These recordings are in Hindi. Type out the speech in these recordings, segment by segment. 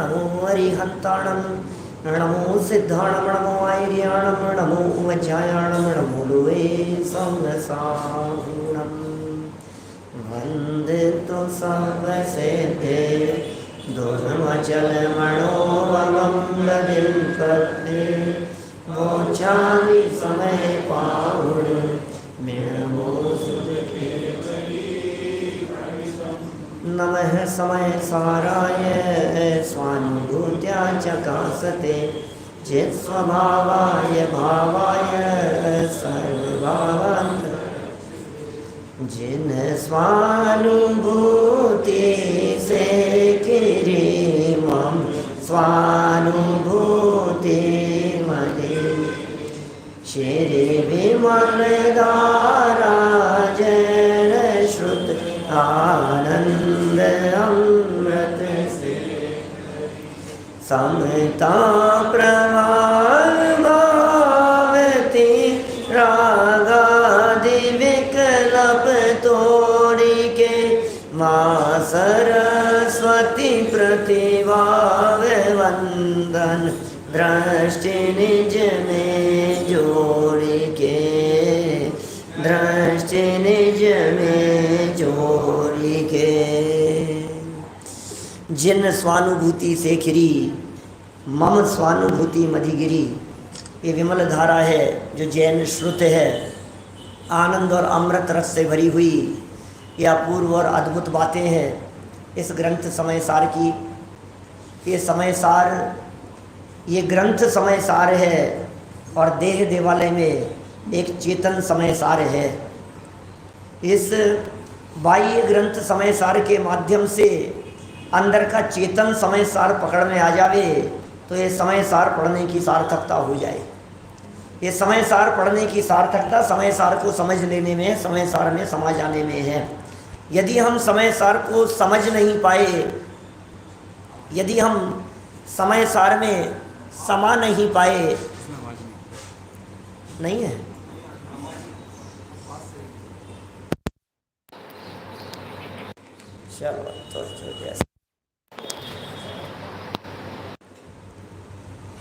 नमो अरिहंताणं नमो सिद्धाणं नमो आर्याणं नमो वज्रायाणं नमो लोहे संसारणं वंदे तो सर्वसिद्धे दुर्मचल मनोवमं दिलपते मोचानि समय पावण मेणमो नमः समय साराय स्वानुभूत्या चकासते चित्स्वभावाय भावाय सर्वभावान्त जिन स्वानुभूति से किरीमं स्वानुभूति मदे श्री विमलधारा जन श्रुत आनंद अमृत से समता प्रभावती रागादि विकल्प तोड़ी के माँ सरस्वती प्रतिभाव वंदन दृष्टि निज में जोड़ी के दृष्टि निज में जोड़ी के जिन स्वानुभूति से खिरी मम स्वानुभूति मधिगिरी। ये विमल धारा है जो जैन श्रुत है, आनंद और अमृत रस से भरी हुई ये अपूर्व और अद्भुत बातें हैं इस ग्रंथ समय सार की। ये समय सार, ये ग्रंथ समय सार है और देह देवालय में एक चेतन समय सार है। इस बाह्य ग्रंथ समय सार के माध्यम से अंदर का चेतन समय सार पकड़ में आ जावे तो ये समय सार पढ़ने की सार्थकता हो जाए। ये समय सार पढ़ने की सार्थकता समय सार को समझ लेने में, समय सार में समा जाने में है। यदि हम समय सार को समझ नहीं पाए, यदि हम समय सार में समा नहीं पाए, नहीं है चलो तो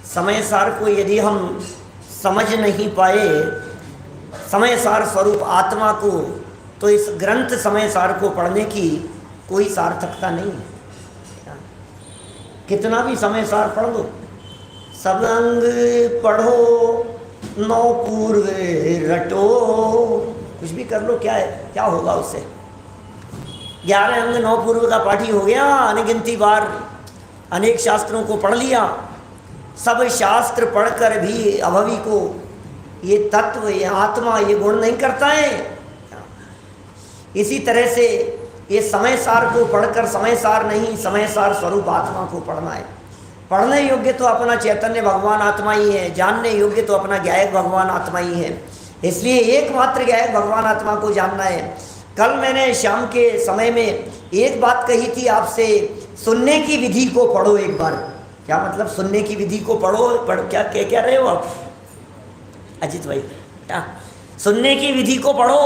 समय सार को यदि हम समझ नहीं पाए, समय सार स्वरूप आत्मा को, तो इस ग्रंथ समय सार को पढ़ने की कोई सार्थकता नहीं है। कितना भी समय सार पढ़ लो, सब अंग पढ़ो नौ पूर्व रटो, कुछ भी कर लो, क्या है, क्या होगा उससे। 11 अंग 9 पूर्व का पाठी हो गया, अनगिनती बार अनेक शास्त्रों को पढ़ लिया। सब शास्त्र पढ़कर भी अभवी को ये तत्व, ये आत्मा, ये गुण नहीं करता है। इसी तरह से ये समय सार को पढ़कर समय सार नहीं, समय सार स्वरूप आत्मा को पढ़ना है। पढ़ने योग्य तो अपना चैतन्य भगवान आत्मा ही है, जानने योग्य तो अपना ज्ञायक भगवान आत्मा ही है। इसलिए एकमात्र ज्ञायक भगवान आत्मा को जानना है। कल मैंने शाम के समय में एक बात कही थी आपसे, सुनने की विधि को पढ़ो एक बार। क्या मतलब सुनने की विधि को पढ़ो? क्या कह रहे हो आप अजित भाई? क्या सुनने की विधि को पढ़ो,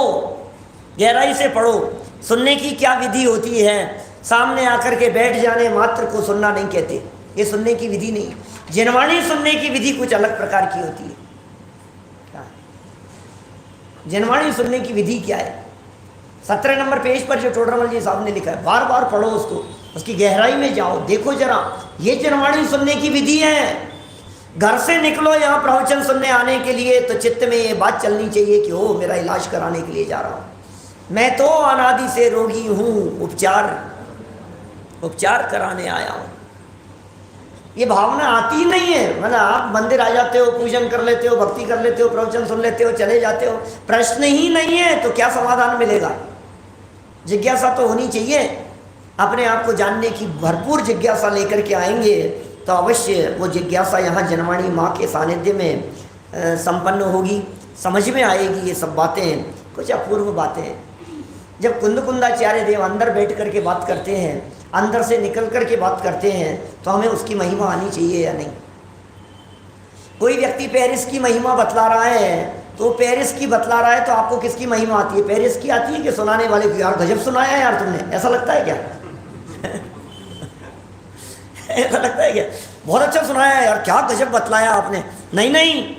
गहराई से पढ़ो। सुनने की क्या विधि होती है? सामने आकर के बैठ जाने मात्र को सुनना नहीं कहते, ये सुनने की विधि नहीं। जिनवाणी सुनने की विधि कुछ अलग प्रकार की होती है। जिनवाणी सुनने की विधि क्या है? 17 नंबर पेज पर जो टोडरमल जी साहब ने लिखा है, बार बार पढ़ो उसको, उसकी गहराई में जाओ, देखो जरा, ये जिनवाणी सुनने की विधि है। घर से निकलो यहाँ प्रवचन सुनने आने के लिए तो चित्त में ये बात चलनी चाहिए कि ओ मेरा इलाज कराने के लिए जा रहा हूँ, मैं तो अनादि से रोगी हूँ, उपचार कराने आया हूँ। ये भावना आती ही नहीं है। मतलब आप मंदिर आ जाते हो, पूजन कर लेते हो, भक्ति कर लेते हो, प्रवचन सुन लेते हो, चले जाते हो, प्रश्न ही नहीं है तो क्या समाधान मिलेगा? जिज्ञासा तो होनी चाहिए। अपने आप को जानने की भरपूर जिज्ञासा लेकर के आएंगे तो अवश्य वो जिज्ञासा यहाँ जनवाणी माँ के सानिध्य में संपन्न होगी, समझ में आएगी। ये सब बातें कुछ अपूर्व बातें हैं। जब कुंदकुंदाचार्य देव अंदर बैठ कर के बात करते हैं, अंदर से निकल कर के बात करते हैं, तो हमें उसकी महिमा आनी चाहिए या नहीं? कोई व्यक्ति पेरिस की महिमा बतला रहा है तो पेरिस की बतला रहा है तो आपको किसकी महिमा आती है? पेरिस की आती है कि सुनाने वाले की? यार गजब सुनाया यार तुमने, ऐसा लगता है क्या? ऐसा लगता है क्या? बहुत अच्छा सुनाया यार, क्या गजब बतलाया आपने। नहीं नहीं,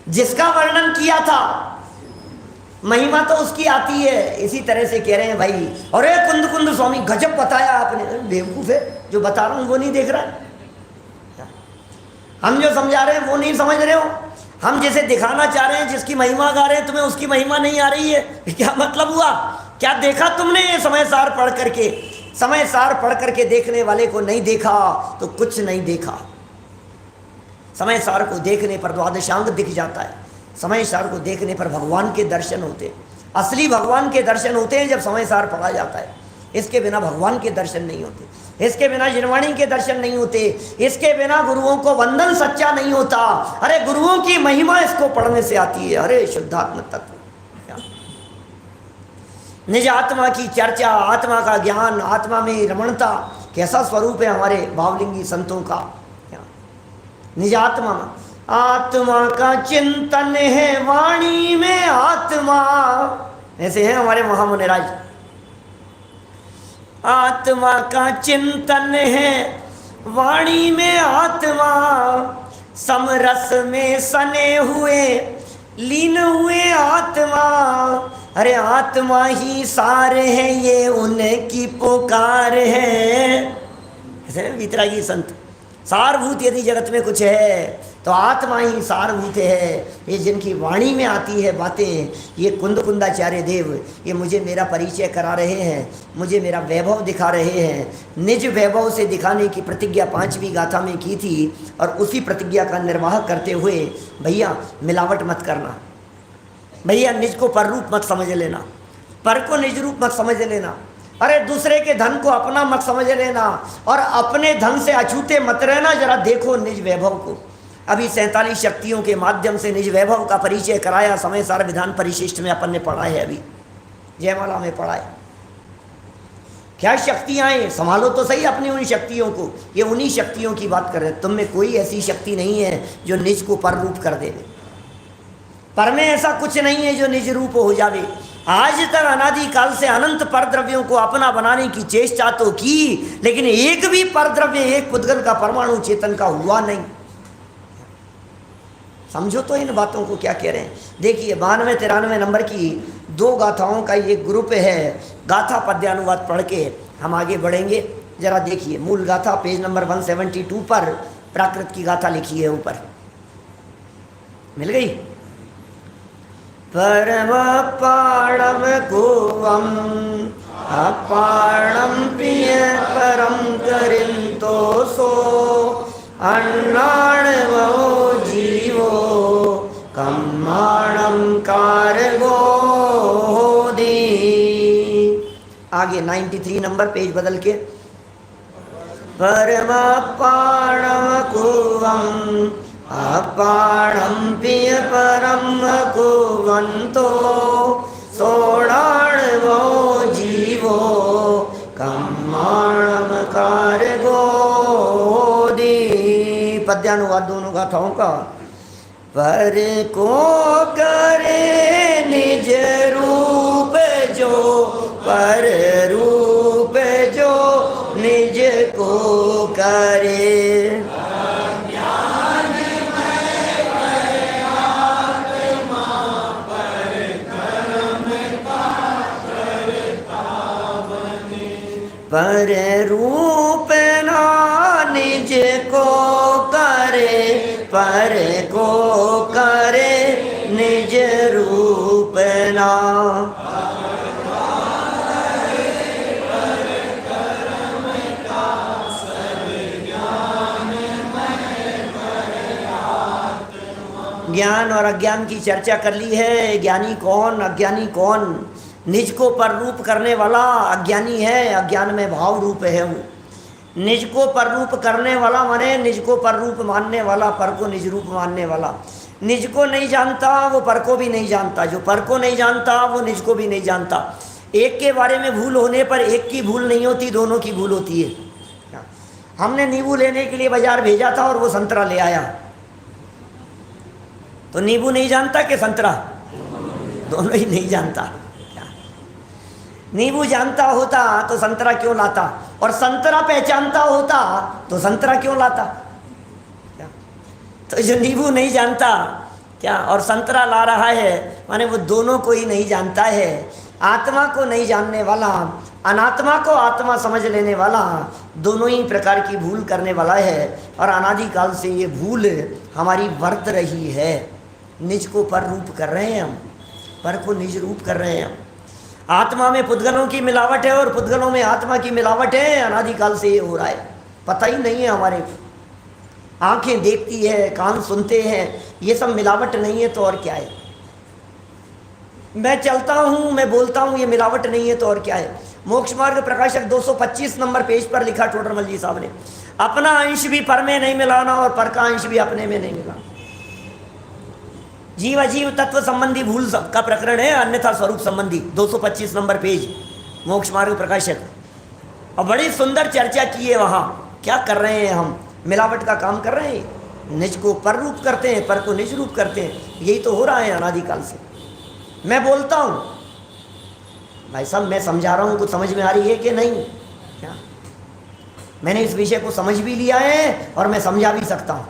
जिसका वर्णन किया था महिमा तो उसकी आती है। इसी तरह से कह रहे हैं भाई, अरे कुंद कुंद स्वामी गजब बताया आपने। बेवकूफ है, जो बता रहा हूं वो नहीं देख रहा है। हम जो समझा रहे हैं वो नहीं समझ रहे हो। हम जिसे दिखाना चाह रहे हैं, जिसकी महिमा गा रहे हैं, तुम्हें उसकी महिमा नहीं आ रही है। क्या मतलब हुआ? क्या देखा तुमने ये समय सार पढ़ करके? समय सार पढ़ करके देखने वाले को नहीं देखा तो कुछ नहीं देखा। समय सार को देखने पर द्वादशांग दिख जाता है। समय सार को देखने पर भगवान के दर्शन होते हैं। असली भगवान के दर्शन होते हैं जब समय सार पढ़ा जाता है। इसके बिना भगवान के दर्शन नहीं होते, इसके बिना जिनवाणी के दर्शन नहीं होते, इसके बिना गुरुओं को वंदन सच्चा नहीं होता। अरे गुरुओं की महिमा इसको पढ़ने से आती है। अरे शुद्धात्म तत्व, निज आत्मा की चर्चा, आत्मा का ज्ञान, आत्मा में रमणता, कैसा स्वरूप है हमारे भावलिंगी संतों का। निज आत्मा में, आत्मा का चिंतन है वाणी में आत्मा, ऐसे हैं हमारे महामुनिराज। आत्मा का चिंतन है वाणी में आत्मा, समरस में सने हुए लीन हुए आत्मा। अरे आत्मा ही सार है, ये उनकी पुकार है। ऐसे वीतरागी संत, सारभूत यदि जगत में कुछ है तो आत्मा ही सारभूत है। ये जिनकी वाणी में आती है बातें, ये कुंद कुंदाचार्य देव, ये मुझे मेरा परिचय करा रहे हैं, मुझे मेरा वैभव दिखा रहे हैं। निज वैभव से दिखाने की प्रतिज्ञा 5वीं गाथा में की थी और उसी प्रतिज्ञा का निर्वाह करते हुए भैया मिलावट मत करना, भैया निज को पर रूप मत समझ लेना, पर को निज रूप मत समझ लेना। अरे दूसरे के धन को अपना मत समझ लेना और अपने धन से अछूते मत रहना। जरा देखो निज वैभव को। अभी 47 शक्तियों के माध्यम से निज वैभव का परिचय कराया। समय सार विधान परिशिष्ट में अपन ने पढ़ा है, अभी जयमाला में पढ़ा है। क्या शक्तियाँ हैं, संभालो तो सही अपनी उन शक्तियों को। ये उन्हीं शक्तियों की बात कर रहे हैं। तुम में कोई ऐसी शक्ति नहीं है जो निज को पर रूप कर देवे। पर में ऐसा कुछ नहीं है जो निज रूप हो जावे। आज तक अनादि काल से अनंत पर द्रव्यों को अपना बनाने की चेष्टा तो की, लेकिन एक भी पर द्रव्य, एक पुद्गल का, परमाणु चेतन का हुआ नहीं। समझो तो इन बातों को क्या कह रहे हैं। देखिए 92-93 नंबर की 2 गाथाओं का ये ग्रुप है। गाथा पद्यानुवाद पढ़ के हम आगे बढ़ेंगे। जरा देखिए मूल गाथा पेज नंबर 172 पर प्राकृत की गाथा लिखी है ऊपर, मिल गई। परम पाणम गोवम अपाणम प्रिय परम करिंतो सो अन्नाणवो जीवो कम्माणम कारगो दी। आगे 93 नंबर पेज बदल के, परम पाणम गोवम अपाणम प्रिय परम कुवंतो सोणाणवो जीवो कम्माणम कारगो दी। पद्यानुवाद दोनों गाथाओं का। पर को करे निज रूप जो, पर रूप जो निज को करे। पर रूप ना निज को करे, पर को करे निज रूप ना। ज्ञान और अज्ञान की चर्चा कर ली है। ज्ञानी कौन, अज्ञानी कौन। निज को पर रूप करने वाला अज्ञानी है, अज्ञान में भाव रूप है वो। निज को पर रूप करने वाला माने निज को पर रूप मानने वाला, पर को निज रूप मानने वाला। निज को नहीं जानता वो पर को भी नहीं जानता, जो पर को नहीं जानता वो निज को भी नहीं जानता। एक के बारे में भूल होने पर एक की भूल नहीं होती, दोनों की भूल होती है। हमने नींबू लेने के लिए बाजार भेजा था और वो संतरा ले आया, तो नींबू नहीं जानता कि संतरा, दोनों ही नहीं जानता। नींबू जानता होता तो संतरा क्यों लाता, और संतरा पहचानता होता तो संतरा क्यों लाता? क्या? तो जो नींबू नहीं जानता क्या और संतरा ला रहा है, माने वो दोनों को ही नहीं जानता है। आत्मा को नहीं जानने वाला, अनात्मा को आत्मा समझ लेने वाला, दोनों ही प्रकार की भूल करने वाला है। और अनादिकाल से ये भूल हमारी वर्त रही है। निज को पर रूप कर रहे हैं हम, पर को निज रूप कर रहे हैं हम। आत्मा में पुद्गलों की मिलावट है और पुद्गलों में आत्मा की मिलावट है। अनादिकाल से ये हो रहा है, पता ही नहीं है हमारे को। आंखें देखती है, कान सुनते हैं, ये सब मिलावट नहीं है तो और क्या है? मैं चलता हूँ, मैं बोलता हूँ, ये मिलावट नहीं है तो और क्या है? मोक्ष मार्ग प्रकाशक 225 नंबर पेज पर लिखा टोडरमल जी साहब ने, अपना अंश भी पर में नहीं मिलाना और पर का अंश भी अपने में नहीं मिलाना। जीव अजीव तत्व संबंधी भूल का प्रकरण है, अन्यथा स्वरूप संबंधी 225 नंबर पेज मोक्ष मार्ग प्रकाशक। और बड़ी सुंदर चर्चा की है वहाँ। क्या कर रहे हैं हम? मिलावट का काम कर रहे हैं। निज को पर रूप करते हैं, पर को निज रूप करते हैं। यही तो हो रहा है अनादिकाल से। मैं बोलता हूँ भाई साहब, मैं समझा रहा हूँ, कुछ समझ में आ रही है कि नहीं? क्या मैंने इस विषय को समझ भी लिया है और मैं समझा भी सकता हूँ।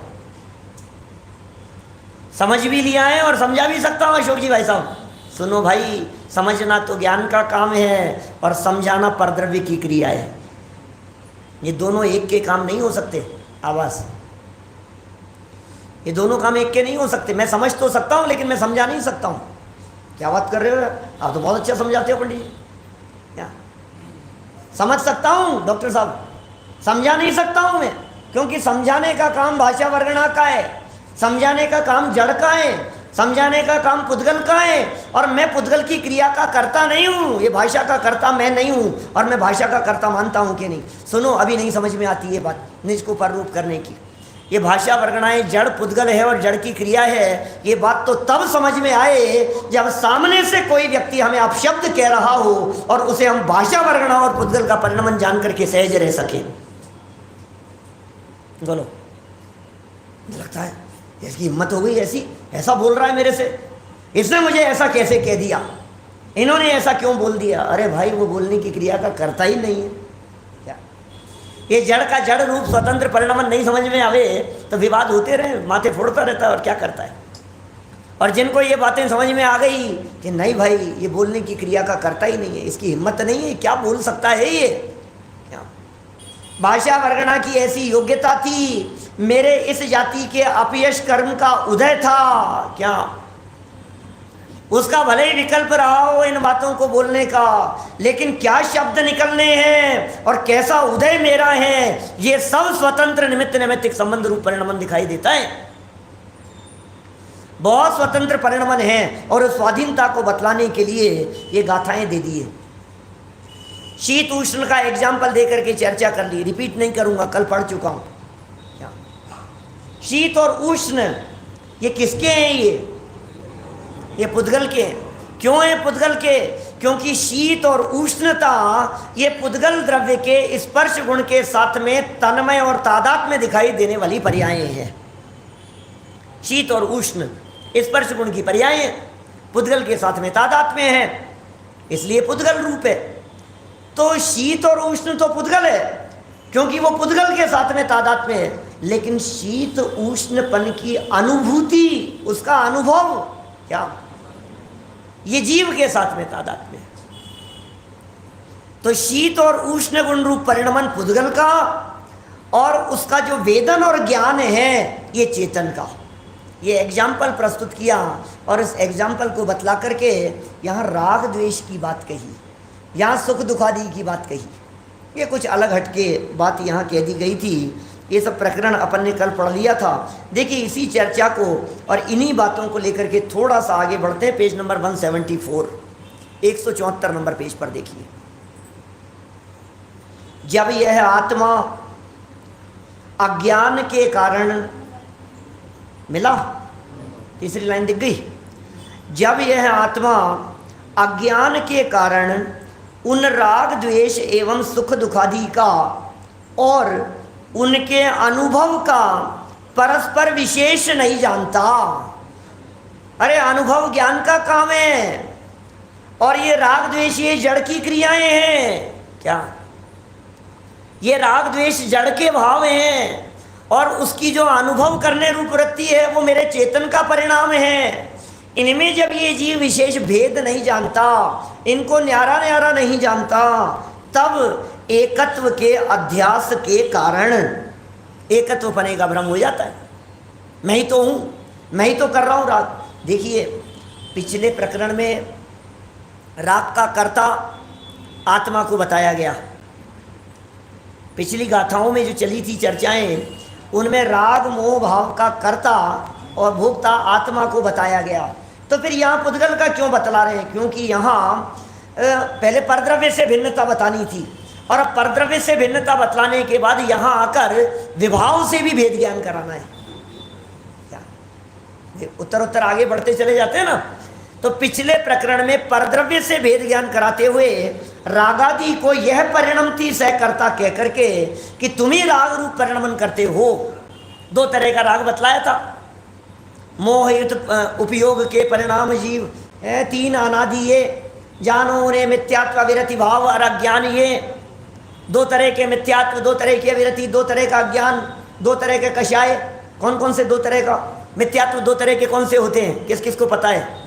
समझ भी लिया है और समझा भी सकता हूँ। अशोक जी भाई साहब सुनो भाई, समझना तो ज्ञान का काम है और समझाना परद्रव्य की क्रिया है। ये दोनों एक के काम नहीं हो सकते। आवाज, ये दोनों काम एक के नहीं हो सकते। मैं समझ तो सकता हूँ लेकिन मैं समझा नहीं सकता हूँ। क्या बात कर रहे हो? आप तो बहुत अच्छा समझाते हो पंडित जी। क्या समझ सकता हूँ डॉक्टर साहब, समझा नहीं सकता हूँ मैं, क्योंकि समझाने का काम भाषा वर्णना का है, समझाने का काम जड़ का है, समझाने का काम पुद्गल का है। और मैं पुद्गल की क्रिया का कर्ता नहीं हूँ, ये भाषा का कर्ता मैं नहीं हूँ। और मैं भाषा का कर्ता मानता हूँ कि नहीं? सुनो, अभी नहीं समझ में आती ये बात निज को पर रूप करने की। ये भाषा वर्गणाएं जड़ पुद्गल है और जड़ की क्रिया है। ये बात तो तब समझ में आए जब सामने से कोई व्यक्ति हमें अपशब्द कह रहा हो और उसे हम भाषा वर्गणा और पुद्गल का परिणमन जान करके सहज रह सके। बोलो, लगता है इसकी हिम्मत हो गई ऐसी, ऐसा बोल रहा है मेरे से, इसने मुझे ऐसा कैसे कह दिया, इन्होंने ऐसा क्यों बोल दिया? अरे भाई, वो बोलने की क्रिया का करता ही नहीं है। क्या ये जड़ का जड़ रूप स्वतंत्र परिणमन नहीं समझ में आवे तो विवाद होते रहे, माथे फोड़ता रहता है और क्या करता है। और जिनको ये बातें समझ में आ गई कि नहीं भाई, ये बोलने की क्रिया का करता ही नहीं है, इसकी हिम्मत नहीं है, क्या बोल सकता है ये? क्या भाषा वर्गणा की ऐसी योग्यता थी, मेरे इस जाति के अपयश कर्म का उदय था। क्या उसका भले ही विकल्प रहा हो इन बातों को बोलने का, लेकिन क्या शब्द निकलने हैं और कैसा उदय मेरा है, ये सब स्वतंत्र निमित्त नैमित्तिक संबंध रूप परिणमन दिखाई देता है। बहुत स्वतंत्र परिणमन है और उस स्वाधीनता को बतलाने के लिए ये गाथाएं दे दी है। शीत उष्ण का एग्जाम्पल देकर के चर्चा कर ली, रिपीट नहीं करूंगा, कल पढ़ चुका हूं। शीत और उष्ण ये किसके हैं? ये पुद्गल के हैं। क्यों है पुद्गल के? क्योंकि शीत और उष्णता ये पुद्गल द्रव्य के स्पर्श गुण के साथ में तन्मय और तादात्म्य में दिखाई देने वाली पर्यायें हैं। शीत और उष्ण स्पर्श गुण की पर्यायें पुद्गल के साथ में तादात्म्य है, इसलिए पुद्गल रूप है। तो शीत और उष्ण तो पुद्गल है क्योंकि वो पुद्गल के साथ में तादात्म्य है, लेकिन शीत उष्णपन की अनुभूति, उसका अनुभव क्या, ये जीव के साथ में तादात्म्य है। तो शीत और उष्ण गुण रूप परिणमन पुद्गल का और उसका जो वेदन और ज्ञान है ये चेतन का। ये एग्जाम्पल प्रस्तुत किया और इस एग्जाम्पल को बतला करके यहाँ राग द्वेष की बात कही, यहाँ सुख दुखादि की बात कही। ये कुछ अलग हटके बात यहाँ कह दी गई थी। ये सब प्रकरण अपन ने कल पढ़ लिया था। देखिए इसी चर्चा को और इन्हीं बातों को लेकर के थोड़ा सा आगे बढ़ते हैं। पेज नंबर 174, 174 नंबर पेज पर देखिए। जब यह आत्मा अज्ञान के कारण, मिला तीसरी लाइन दिख गई, जब यह आत्मा अज्ञान के कारण उन राग द्वेष एवं सुख दुखादि का और उनके अनुभव का परस्पर विशेष नहीं जानता। अरे अनुभव ज्ञान का काम है और ये राग द्वेष ये जड़ की क्रियाएं हैं। क्या ये राग द्वेष जड़ के भाव हैं, और उसकी जो अनुभव करने रूप वृत्ति है वो मेरे चेतन का परिणाम है। इनमें जब ये जीव विशेष भेद नहीं जानता, इनको न्यारा न्यारा नहीं जानता, तब एकत्व के अध्यास के कारण एकत्व पने का भ्रम हो जाता है। मैं ही तो हूँ, मैं ही तो कर रहा हूँ राग। देखिए पिछले प्रकरण में राग का कर्ता आत्मा को बताया गया। पिछली गाथाओं में जो चली थी चर्चाएं, उनमें राग मोह भाव का कर्ता और भोक्ता आत्मा को बताया गया। तो फिर यहाँ पुद्गल का क्यों बतला रहे हैं? क्योंकि यहाँ पहले परद्रव्य से भिन्नता बतानी थी, और अब परद्रव्य से भिन्नता बतलाने के बाद यहाँ आकर विभाव से भी भेद ज्ञान कराना है। क्या उत्तर उत्तर आगे बढ़ते चले जाते हैं ना। तो पिछले प्रकरण में परद्रव्य से भेद ज्ञान कराते हुए रागादि को यह परिणमति सहकर्ता कह करके कि तुम ही राग रूप परिणमन करते हो। दो तरह का राग बतलाया था। मोहयुत उपयोग के परिणाम जीव, तीन अनादि ये, जानो रे मिथ्यात्व विरति भाव और अज्ञान, ये दो तरह के मिथ्यात्व, दो तरह की विरति, दो तरह का अज्ञान, दो तरह के कषाय। कौन कौन से दो तरह का मिथ्यात्व दो तरह के कौन से होते हैं? किस किस को पता है?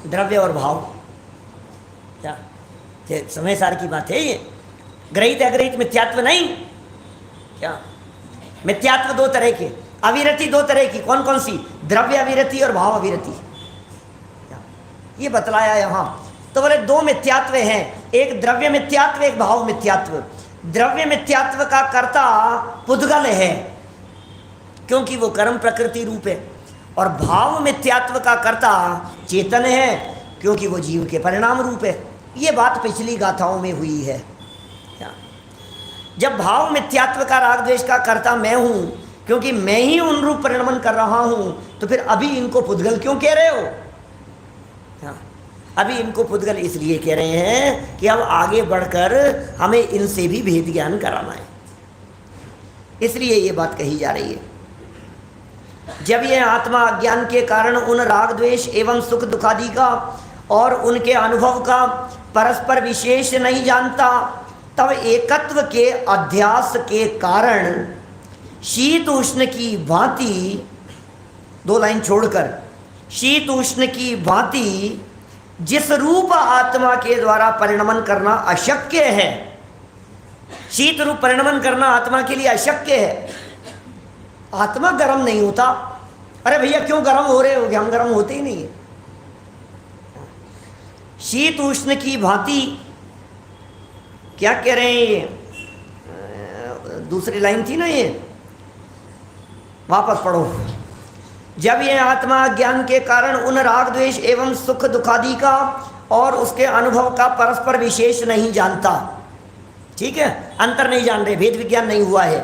द्रव्य और भाव। क्या समय सार की बात है ये? ग्रहित अग्रहित मिथ्यात्व नहीं। क्या मिथ्यात्व दो तरह के, अविरति दो तरह की। कौन कौन सी? द्रव्य अविरति और भाव अविरति, ये बतलाया यहाँ। तो बोले दो मिथ्यात्व हैं, एक द्रव्य मिथ्यात्व, एक भाव मिथ्यात्व। द्रव्य मिथ्यात्व का कर्ता पुद्गल है क्योंकि वो कर्म प्रकृति रूप है, और भाव मिथ्यात्व का कर्ता चेतन है क्योंकि वो जीव के परिणाम रूप है। ये बात पिछली गाथाओं में हुई है। जब भाव मिथ्यात्व का राग द्वेष का कर्ता मैं हूं क्योंकि मैं ही उन रूप परिणमन कर रहा हूं, तो फिर अभी इनको पुद्गल क्यों कह रहे हो? अभी इनको पुद्गल इसलिए कह रहे हैं कि अब आगे बढ़कर हमें इनसे भी भेद ज्ञान कराना है, इसलिए ये बात कही जा रही है। जब ये आत्मा अज्ञान के कारण उन राग द्वेष एवं सुख दुखादि का और उनके अनुभव का परस्पर विशेष नहीं जानता, तब एकत्व के अध्यास के कारण शीत उष्ण की भांति, दो लाइन छोड़कर, शीत उष्ण की भांति जिस रूप आत्मा के द्वारा परिणमन करना अशक्य है, शीत रूप परिणमन करना आत्मा के लिए अशक्य है। आत्मा गर्म नहीं होता। अरे भैया क्यों गर्म हो रहे हो? हम गर्म होते ही नहीं है। शीत उष्ण की भांति, क्या कह रहे हैं ये? दूसरी लाइन थी ना, ये वापस पढ़ो। जब यह आत्मा ज्ञान के कारण उन राग द्वेष एवं सुख दुखादि का और उसके अनुभव का परस्पर विशेष नहीं जानता, ठीक है, अंतर नहीं जान रहे, भेद विज्ञान नहीं हुआ है,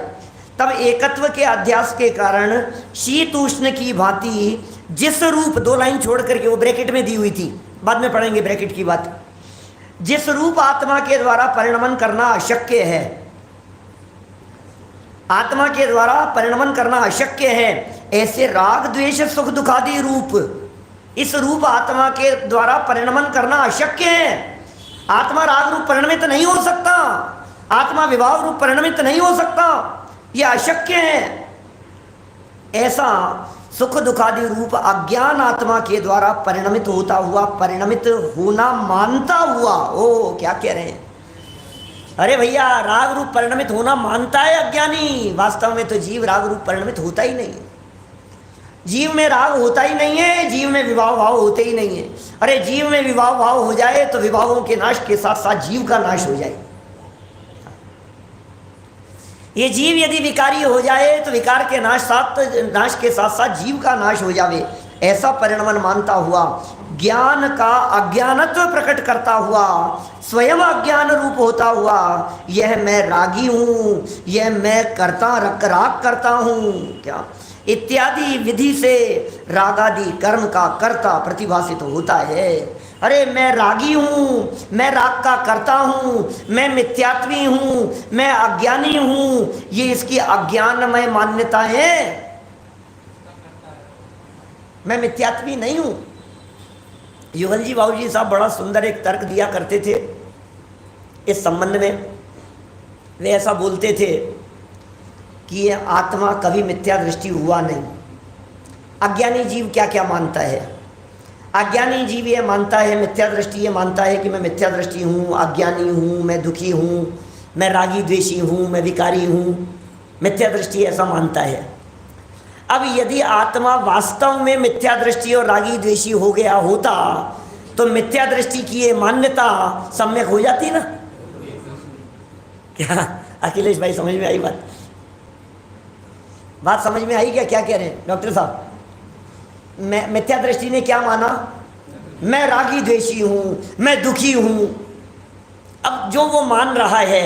तब एकत्व के अध्यास के कारण शीत उष्ण की भांति जिस रूप, दो लाइन छोड़ करके, वो ब्रैकेट में दी हुई थी, बाद में पढ़ेंगे ब्रैकेट की बात, जिस रूप आत्मा के द्वारा परिणमन करना अशक्य है, आत्मा के द्वारा परिणमन करना अशक्य है, ऐसे राग द्वेष सुख दुखादि रूप, इस रूप आत्मा के द्वारा परिणमन करना अशक्य है। आत्मा राग रूप परिणमित नहीं हो सकता, आत्मा विभाव रूप परिणमित नहीं हो सकता, यह अशक्य है। ऐसा सुख दुखादि रूप अज्ञान आत्मा के द्वारा परिणमित होता हुआ, परिणमित होना मानता हुआ, ओ क्या कह रहे हैं? अरे भैया राग रूप परिणमित होना मानता है अज्ञानी, वास्तव में तो जीव राग रूप परिणमित होता ही नहीं है। जीव में राग होता ही नहीं है, जीव में विभाव भाव होते ही नहीं है। अरे जीव में विभाव भाव हो जाए तो विभावों के नाश के साथ साथ जीव का नाश हो जाए। ये जीव यदि विकारी हो जाए तो विकार के नाश के साथ साथ जीव का नाश हो जावे, ऐसा परिणमन मानता हुआ, ज्ञान का अज्ञानत्व प्रकट करता हुआ, स्वयं अज्ञान रूप होता हुआ, यह मैं रागी हूँ, यह मैं करता राग करता हूँ, क्या इत्यादि विधि से रागादि कर्म का कर्ता प्रतिभासित होता है। अरे मैं रागी हूँ, मैं राग का करता हूँ, मैं मिथ्यात्वी हूँ, मैं अज्ञानी हूँ, ये इसकी अज्ञानमय मान्यता है। मैं मिथ्यात्वी नहीं हूँ। युगल जी बाबू जी साहब बड़ा सुंदर एक तर्क दिया करते थे इस संबंध में वे ऐसा बोलते थे कि ये आत्मा कभी मिथ्या दृष्टि हुआ नहीं। अज्ञानी जीव क्या क्या मानता है? अज्ञानी जीव ये मानता है, मिथ्या दृष्टि ये मानता है कि मैं मिथ्या दृष्टि हूँ, अज्ञानी हूँ, मैं दुखी हूँ, मैं रागी द्वेषी हूँ, मैं विकारी हूँ। मिथ्या दृष्टि ऐसा मानता है। अब यदि आत्मा वास्तव में मिथ्या दृष्टि और रागी द्वेषी हो गया होता तो मिथ्या दृष्टि की ये मान्यता सम्यक हो जाती ना। क्या अखिलेश भाई समझ में आई बात? बात समझ में आई क्या? क्या कह रहे हैं डॉक्टर साहब? मैं मिथ्या दृष्टि ने क्या माना? मैं रागी द्वेषी हूं, मैं दुखी हूं। अब जो वो मान रहा है,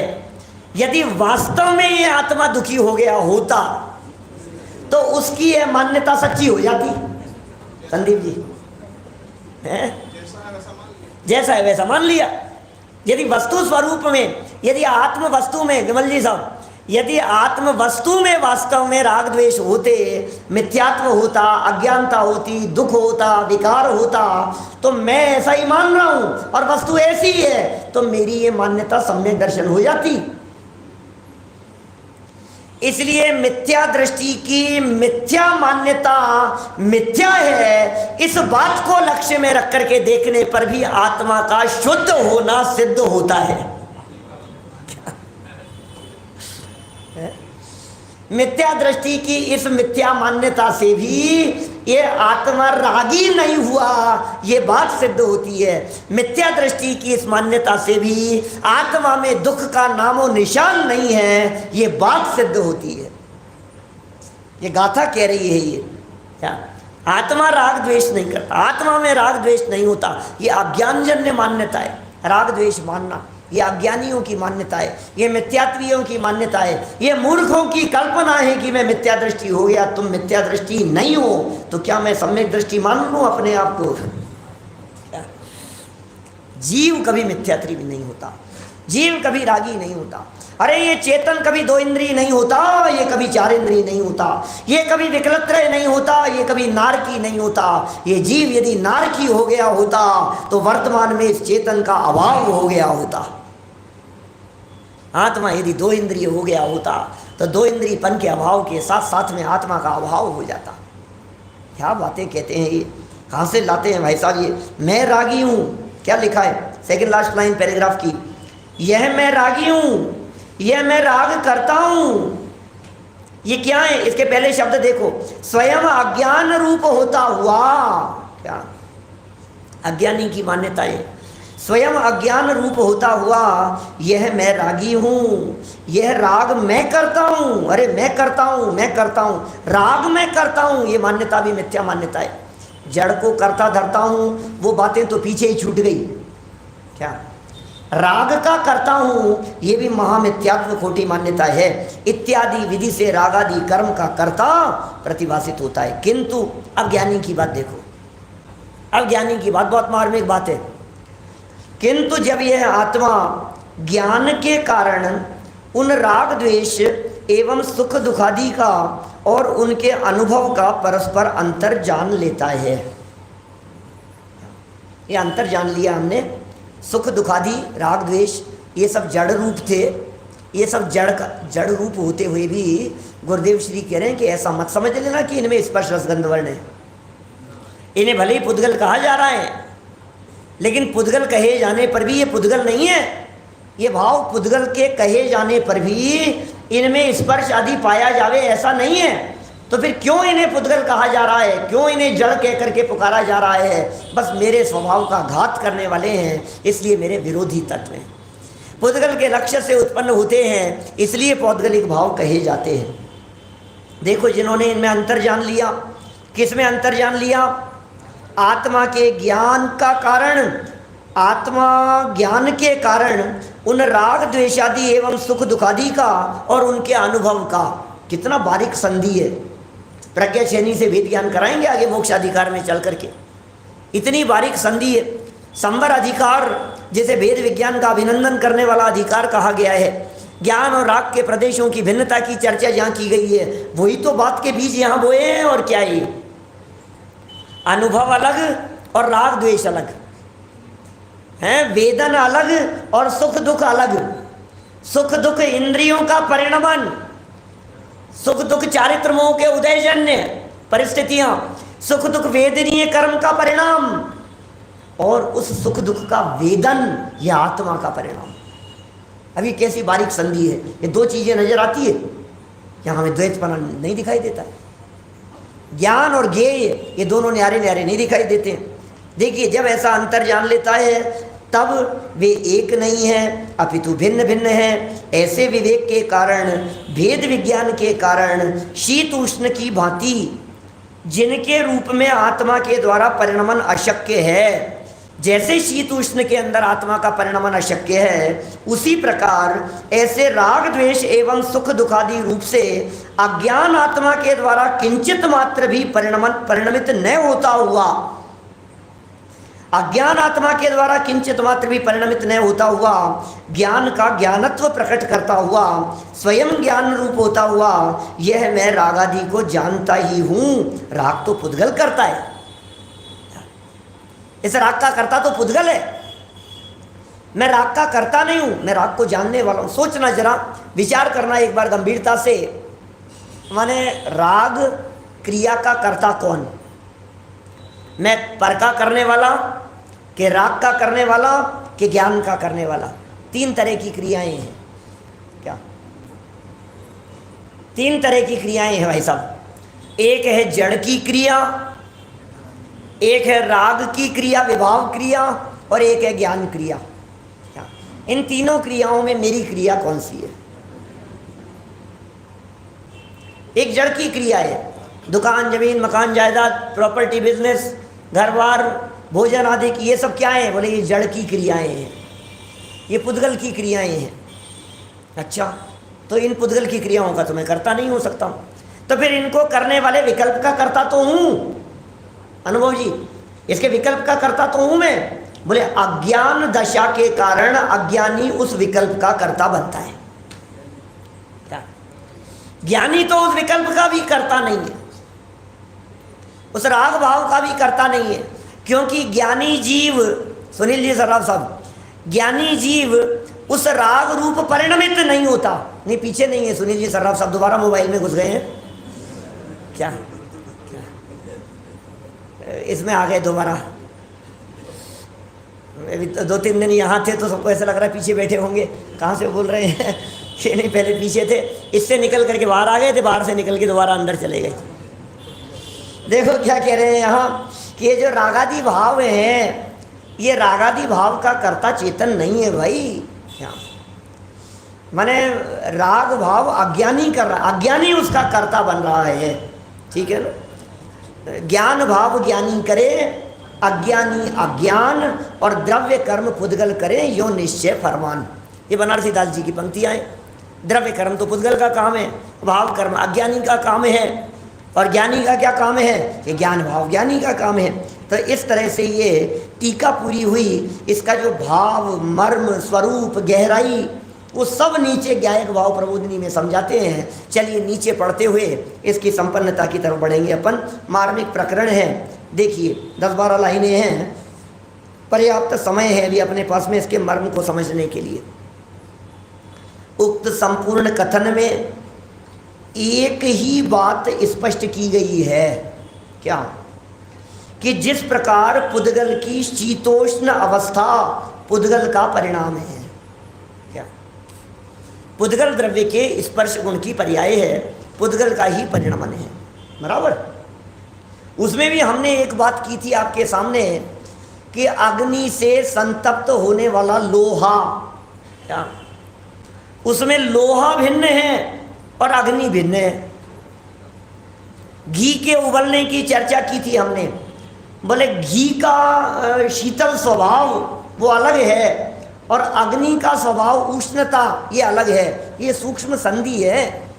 यदि वास्तव में ये आत्मा दुखी हो गया होता तो उसकी यह मान्यता सच्ची हो जाती। संदीप जी है? जैसा है वैसा मान लिया। यदि वस्तु स्वरूप में, यदि आत्म वस्तु में, विमल जी साहब, यदि आत्म वस्तु में वास्तव में राग द्वेष होते, मिथ्यात्व होता, अज्ञानता होती, दुख होता, विकार होता, तो मैं ऐसा ही मान रहा हूं और वस्तु ऐसी है, तो मेरी ये मान्यता सम्यक दर्शन हो जाती। इसलिए मिथ्या दृष्टि की मिथ्या मान्यता मिथ्या है, इस बात को लक्ष्य में रख करके देखने पर भी आत्मा का शुद्ध होना सिद्ध होता है। मिथ्या दृष्टि की इस मिथ्या मान्यता से भी ये आत्मा रागी नहीं हुआ, ये बात सिद्ध होती है। मिथ्या दृष्टि की इस मान्यता से भी आत्मा में दुख का नामो निशान नहीं है, ये बात सिद्ध होती है। ये गाथा कह रही है ये क्या? आत्मा राग द्वेष नहीं करता, आत्मा में राग द्वेष नहीं होता, ये अज्ञानजन्य मान्यता है। राग द्वेष मानना ये अज्ञानियों की मान्यता है, ये मिथ्यात्वियों की मान्यता है, ये मूर्खों की कल्पना है कि मैं मिथ्या दृष्टि हो गया। तुम मिथ्या दृष्टि नहीं हो तो क्या मैं सम्यक दृष्टि मान लूं अपने आप को? जीव कभी मिथ्यात्वी नहीं होता, जीव कभी रागी नहीं होता। अरे ये चेतन कभी 2 इंद्रिय नहीं होता, ये कभी 4 इंद्रिय नहीं होता, ये कभी विकलत्रय नहीं होता, ये कभी नारकी नहीं होता। ये जीव यदि नारकी हो गया होता तो वर्तमान में इस चेतन का अभाव हो गया होता। आत्मा यदि 2 इंद्रिय हो गया होता तो 2 इंद्रियपन के अभाव के साथ साथ में आत्मा का अभाव हो जाता। क्या बातें कहते हैं ये, कहाँ से लाते हैं भाई साहब ये? मैं रागी हूँ, क्या लिखा है सेकंड लास्ट लाइन पैराग्राफ की? यह मैं रागी हूँ, यह मैं राग करता हूँ। ये क्या है? इसके पहले शब्द देखो, स्वयं अज्ञान रूप होता हुआ। क्या? अज्ञानी की मान्यता है, स्वयं अज्ञान रूप होता हुआ यह मैं रागी हूँ, यह राग मैं करता हूँ। अरे मैं करता हूँ, मैं करता हूँ, राग मैं करता हूँ, ये मान्यता भी मिथ्या मान्यता है। जड़ को करता धरता हूँ, वो बातें तो पीछे ही छूट गई। क्या? राग का करता हूँ, ये भी महामिथ्यात्व खोटी मान्यता है। इत्यादि विधि से रागादि कर्म का कर्ता प्रतिभाषित होता है। किंतु अब ज्ञानी की बात देखो, अब ज्ञानी की बात बहुत मार्मिक बात है। किंतु जब यह आत्मा ज्ञान के कारण उन राग द्वेष एवं सुख दुखादि का और उनके अनुभव का परस्पर अंतर जान लेता है, ये अंतर जान लिया हमने। सुख दुखादि राग द्वेष ये सब जड़ रूप थे, ये सब जड़ रूप होते हुए भी गुरुदेव श्री कह रहे हैं कि ऐसा मत समझ लेना कि इनमें स्पर्श रसगंध वर्ण है। इन्हें भले ही पुद्गल कहा जा रहा है, लेकिन पुद्गल कहे जाने पर भी ये पुद्गल नहीं है। ये भाव पुद्गल के कहे जाने पर भी इनमें स्पर्श आदि पाया जावे ऐसा नहीं है। तो फिर क्यों इन्हें पुद्गल कहा जा रहा है? क्यों इन्हें जड़ कह करके पुकारा जा रहा है? बस मेरे स्वभाव का घात करने वाले हैं, इसलिए मेरे विरोधी तत्व हैं। पुद्गल के लक्ष्य से उत्पन्न होते हैं, इसलिए पौद्गलिक भाव कहे जाते हैं। देखो जिन्होंने इनमें अंतर जान लिया, किस में अंतर जान लिया? आत्मा के ज्ञान का कारण, आत्मा ज्ञान के कारण उन राग द्वेषादि एवं सुख दुखादि का और उनके अनुभव का, कितना बारीक संधि है। प्रज्ञा छेनी से भेद ज्ञान कराएंगे आगे मोक्ष अधिकार में चल करके, इतनी बारीक संधि है। संवर अधिकार जिसे भेद विज्ञान का अभिनंदन करने वाला अधिकार कहा गया है, ज्ञान और राग के प्रदेशों की भिन्नता की चर्चा जहाँ की गई है, वही तो बात के बीज यहाँ बोए हैं। और क्या है? अनुभव अलग और राग द्वेष अलग। है। वेदन अलग और सुख दुख अलग। सुख दुख इंद्रियों का परिणमन, सुख दुख चारित्र मोह के उदयजन्य परिस्थितियां, सुख दुख वेदनीय कर्म का परिणाम, और उस सुख दुख का वेदन यह आत्मा का परिणाम। अभी कैसी बारीक संधि है, ये दो चीजें नजर आती है, यहाँ हमें द्वैतपना नहीं दिखाई देता है। ज्ञान और ज्ञेय ये दोनों न्यारे न्यारे नहीं दिखाई देते हैं। देखिए, जब ऐसा अंतर जान लेता है तब वे एक नहीं है अपितु भिन्न भिन्न है। ऐसे विवेक के कारण, भेद विज्ञान के कारण शीत उष्ण की भांति जिनके रूप में आत्मा के द्वारा परिणमन अशक्य है, जैसे शीत उष्ण के अंदर आत्मा का परिणमन अशक्य है, उसी प्रकार ऐसे राग द्वेष एवं सुख दुखादि रूप से अज्ञान आत्मा के द्वारा किंचित मात्र भी परिणमित न होता हुआ, अज्ञान आत्मा के द्वारा किंचित मात्र भी परिणमित न होता हुआ, ज्ञान का ज्ञानत्व प्रकट करता हुआ, स्वयं ज्ञान रूप होता हुआ, यह मैं रागादि को जानता ही हूं। राग तो पुद्गल करता है, इस राग का करता तो पुद्गल है, मैं राग का करता नहीं हूं, मैं राग को जानने वाला हूं। सोचना, जरा विचार करना एक बार गंभीरता से, माने राग क्रिया का करता कौन? मैं पर का करने वाला, कि राग का करने वाला, कि ज्ञान का करने वाला? तीन तरह की क्रियाएं हैं। क्या? तीन तरह की क्रियाएं हैं भाई साहब। एक है जड़ की क्रिया, एक है राग की क्रिया, विभाव क्रिया, और एक है ज्ञान क्रिया। क्या? इन तीनों क्रियाओं में मेरी क्रिया कौन सी है? एक जड़ की क्रिया है, दुकान, जमीन, मकान, जायदाद, प्रॉपर्टी, बिजनेस, घर बार, भोजन आदि की, ये सब क्या है? बोले ये जड़ की क्रियाएं हैं, ये पुद्गल की क्रियाएं हैं। अच्छा, तो इन पुद्गल की क्रियाओं का तो मैं करता नहीं हो सकता हूं, तो फिर इनको करने वाले विकल्प का करता तो हूं। अनुभव जी, इसके विकल्प का करता तो हूं मैं। बोले अज्ञान दशा के कारण अज्ञानी उस विकल्प का कर्ता बनता है। क्या? ज्ञानी तो उस विकल्प का भी करता नहीं है, उस राग भाव का भी करता नहीं है, क्योंकि ज्ञानी जीव, सुनील जी सर्राफ साहब, ज्ञानी जीव उस राग रूप परिणमित नहीं होता। नहीं, पीछे नहीं है सुनील जी सर्राफ साहब, दोबारा मोबाइल में घुस गए हैं क्या? इसमें आ गए दोबारा। दो तीन दिन यहाँ थे तो सबको ऐसा लग रहा है पीछे बैठे होंगे, कहाँ से बोल रहे हैं कि नहीं पहले पीछे थे, इससे निकल करके बाहर आ गए थे, बाहर से निकल के दोबारा अंदर चले गए। देखो क्या कह रहे हैं यहाँ कि ये जो रागादि भाव हैं, ये रागादि भाव का कर्ता चेतन नहीं है भाई। क्या माने? राग भाव अज्ञानी कर रहा, अज्ञानी उसका कर्ता बन रहा है, ठीक है ना? ज्ञान भाव ज्ञानी करे, अज्ञानी अज्ञान, और द्रव्य कर्म पुद्गल करे, यो निश्चय फरमान। ये बनारसी दास जी की पंक्तियाँ हैं। द्रव्य कर्म तो पुद्गल का काम है, भाव कर्म अज्ञानी का काम है, और ज्ञानी का क्या काम है? कि ज्ञान भाव ज्ञानी का काम है। तो इस तरह से ये टीका पूरी हुई। इसका जो भाव, मर्म, स्वरूप, गहराई, वो सब नीचे ज्ञायक भाव प्रबोधिनी में समझाते हैं। चलिए नीचे पढ़ते हुए इसकी संपन्नता की तरफ बढ़ेंगे अपन। मार्मिक प्रकरण है, देखिए 10-12 लाइनें हैं, पर्याप्त समय है अभी अपने पास में इसके मर्म को समझने के लिए। उक्त संपूर्ण कथन में एक ही बात स्पष्ट की गई है। क्या? कि जिस प्रकार पुद्गल की शीतोष्ण अवस्था पुद्गल का परिणाम है। क्या? पुद्गल द्रव्य के स्पर्श गुण की पर्याय है, पुद्गल का ही परिणमन है, बराबर। उसमें भी हमने एक बात की थी आपके सामने कि अग्नि से संतप्त होने वाला लोहा, क्या उसमें लोहा भिन्न है और अग्नि भिन्न है। घी के उबलने की चर्चा की थी हमने, बोले घी का शीतल स्वभाव वो अलग है और अग्नि का स्वभाव उष्णता ये अलग है। ये सूक्ष्म संधि है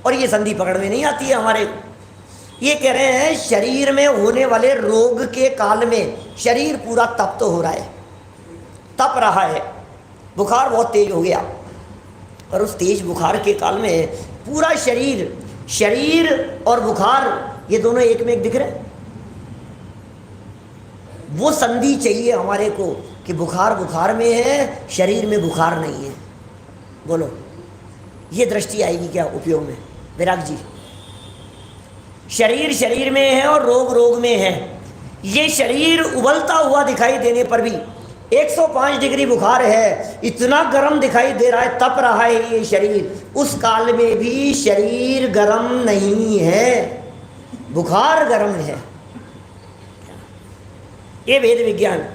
और ये संधि पकड़ में नहीं आती है हमारे। ये कह रहे हैं शरीर में होने वाले रोग के काल में शरीर पूरा तप्त हो रहा है, तप रहा है, बुखार बहुत तेज हो गया, और उस तेज बुखार के काल में पूरा शरीर और बुखार ये दोनों एक में एक दिख रहे हैं। वो संधि चाहिए हमारे को कि बुखार बुखार में है, शरीर में बुखार नहीं है। बोलो, ये दृष्टि आएगी क्या उपयोग में? विराग जी, शरीर शरीर में है और रोग रोग में है। ये शरीर उबलता हुआ दिखाई देने पर भी 105 डिग्री बुखार है, इतना गर्म दिखाई दे रहा है, तप रहा है ये शरीर, उस काल में भी शरीर गर्म नहीं है, बुखार गर्म है। ये भेद विज्ञान,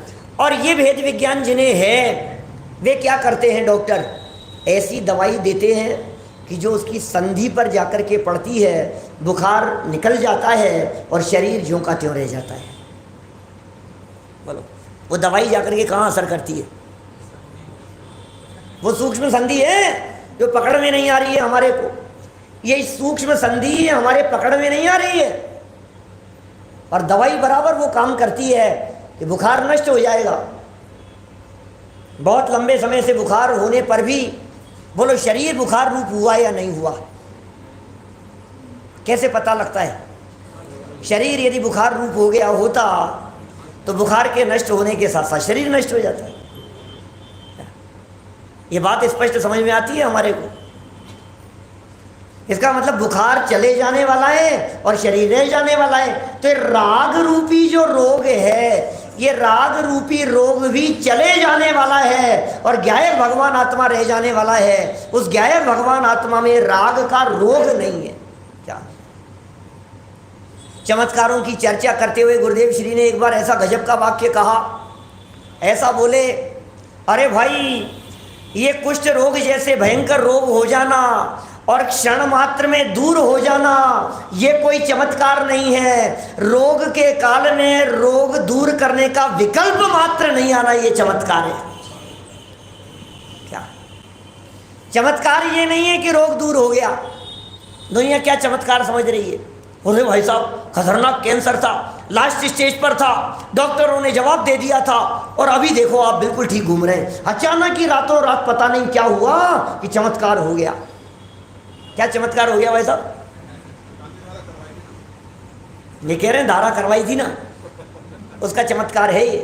और ये भेद विज्ञान जिन्हें है वे क्या करते हैं? डॉक्टर ऐसी दवाई देते हैं कि जो उसकी संधि पर जाकर के पड़ती है, बुखार निकल जाता है और शरीर ज्यों का त्यों रह जाता है। बोलो, वो दवाई जाकर के कहाँ असर करती है? वो सूक्ष्म संधि है जो पकड़ में नहीं आ रही है हमारे को, ये सूक्ष्म संधि हमारे पकड़ में नहीं आ रही है, और दवाई बराबर वो काम करती है कि बुखार नष्ट हो जाएगा। बहुत लंबे समय से बुखार होने पर भी बोलो शरीर बुखार रूप हुआ या नहीं हुआ? कैसे पता लगता है? शरीर यदि बुखार रूप हो गया होता तो बुखार के नष्ट होने के साथ साथ शरीर नष्ट हो जाता है। ये बात स्पष्ट समझ में आती है हमारे को? इसका मतलब बुखार चले जाने वाला है और शरीर रह जाने वाला है। तो राग रूपी जो रोग है, ये राग रूपी रोग भी चले जाने वाला है और ज्ञाय भगवान आत्मा रह जाने वाला है। उस ज्ञाय भगवान आत्मा में राग का रोग नहीं है। क्या चमत्कारों की चर्चा करते हुए गुरुदेव श्री ने एक बार ऐसा गजब का वाक्य कहा, ऐसा बोले, अरे भाई ये कुष्ठ रोग जैसे भयंकर रोग हो जाना और क्षण मात्र में दूर हो जाना, ये कोई चमत्कार नहीं है। रोग के काल में रोग दूर करने का विकल्प मात्र नहीं आना, ये चमत्कार है। क्या चमत्कार ये नहीं है कि रोग दूर हो गया? दुनिया क्या चमत्कार समझ रही है? बोले भाई साहब खतरनाक कैंसर था, लास्ट स्टेज पर था, डॉक्टरों ने जवाब दे दिया था और अभी देखो आप बिल्कुल ठीक घूम रहे हैं। अचानक ही रातों रात पता नहीं क्या हुआ कि चमत्कार हो गया। क्या चमत्कार हो गया भाई साहब? ये कह रहे हैं धारा करवाई थी ना, उसका चमत्कार है ये।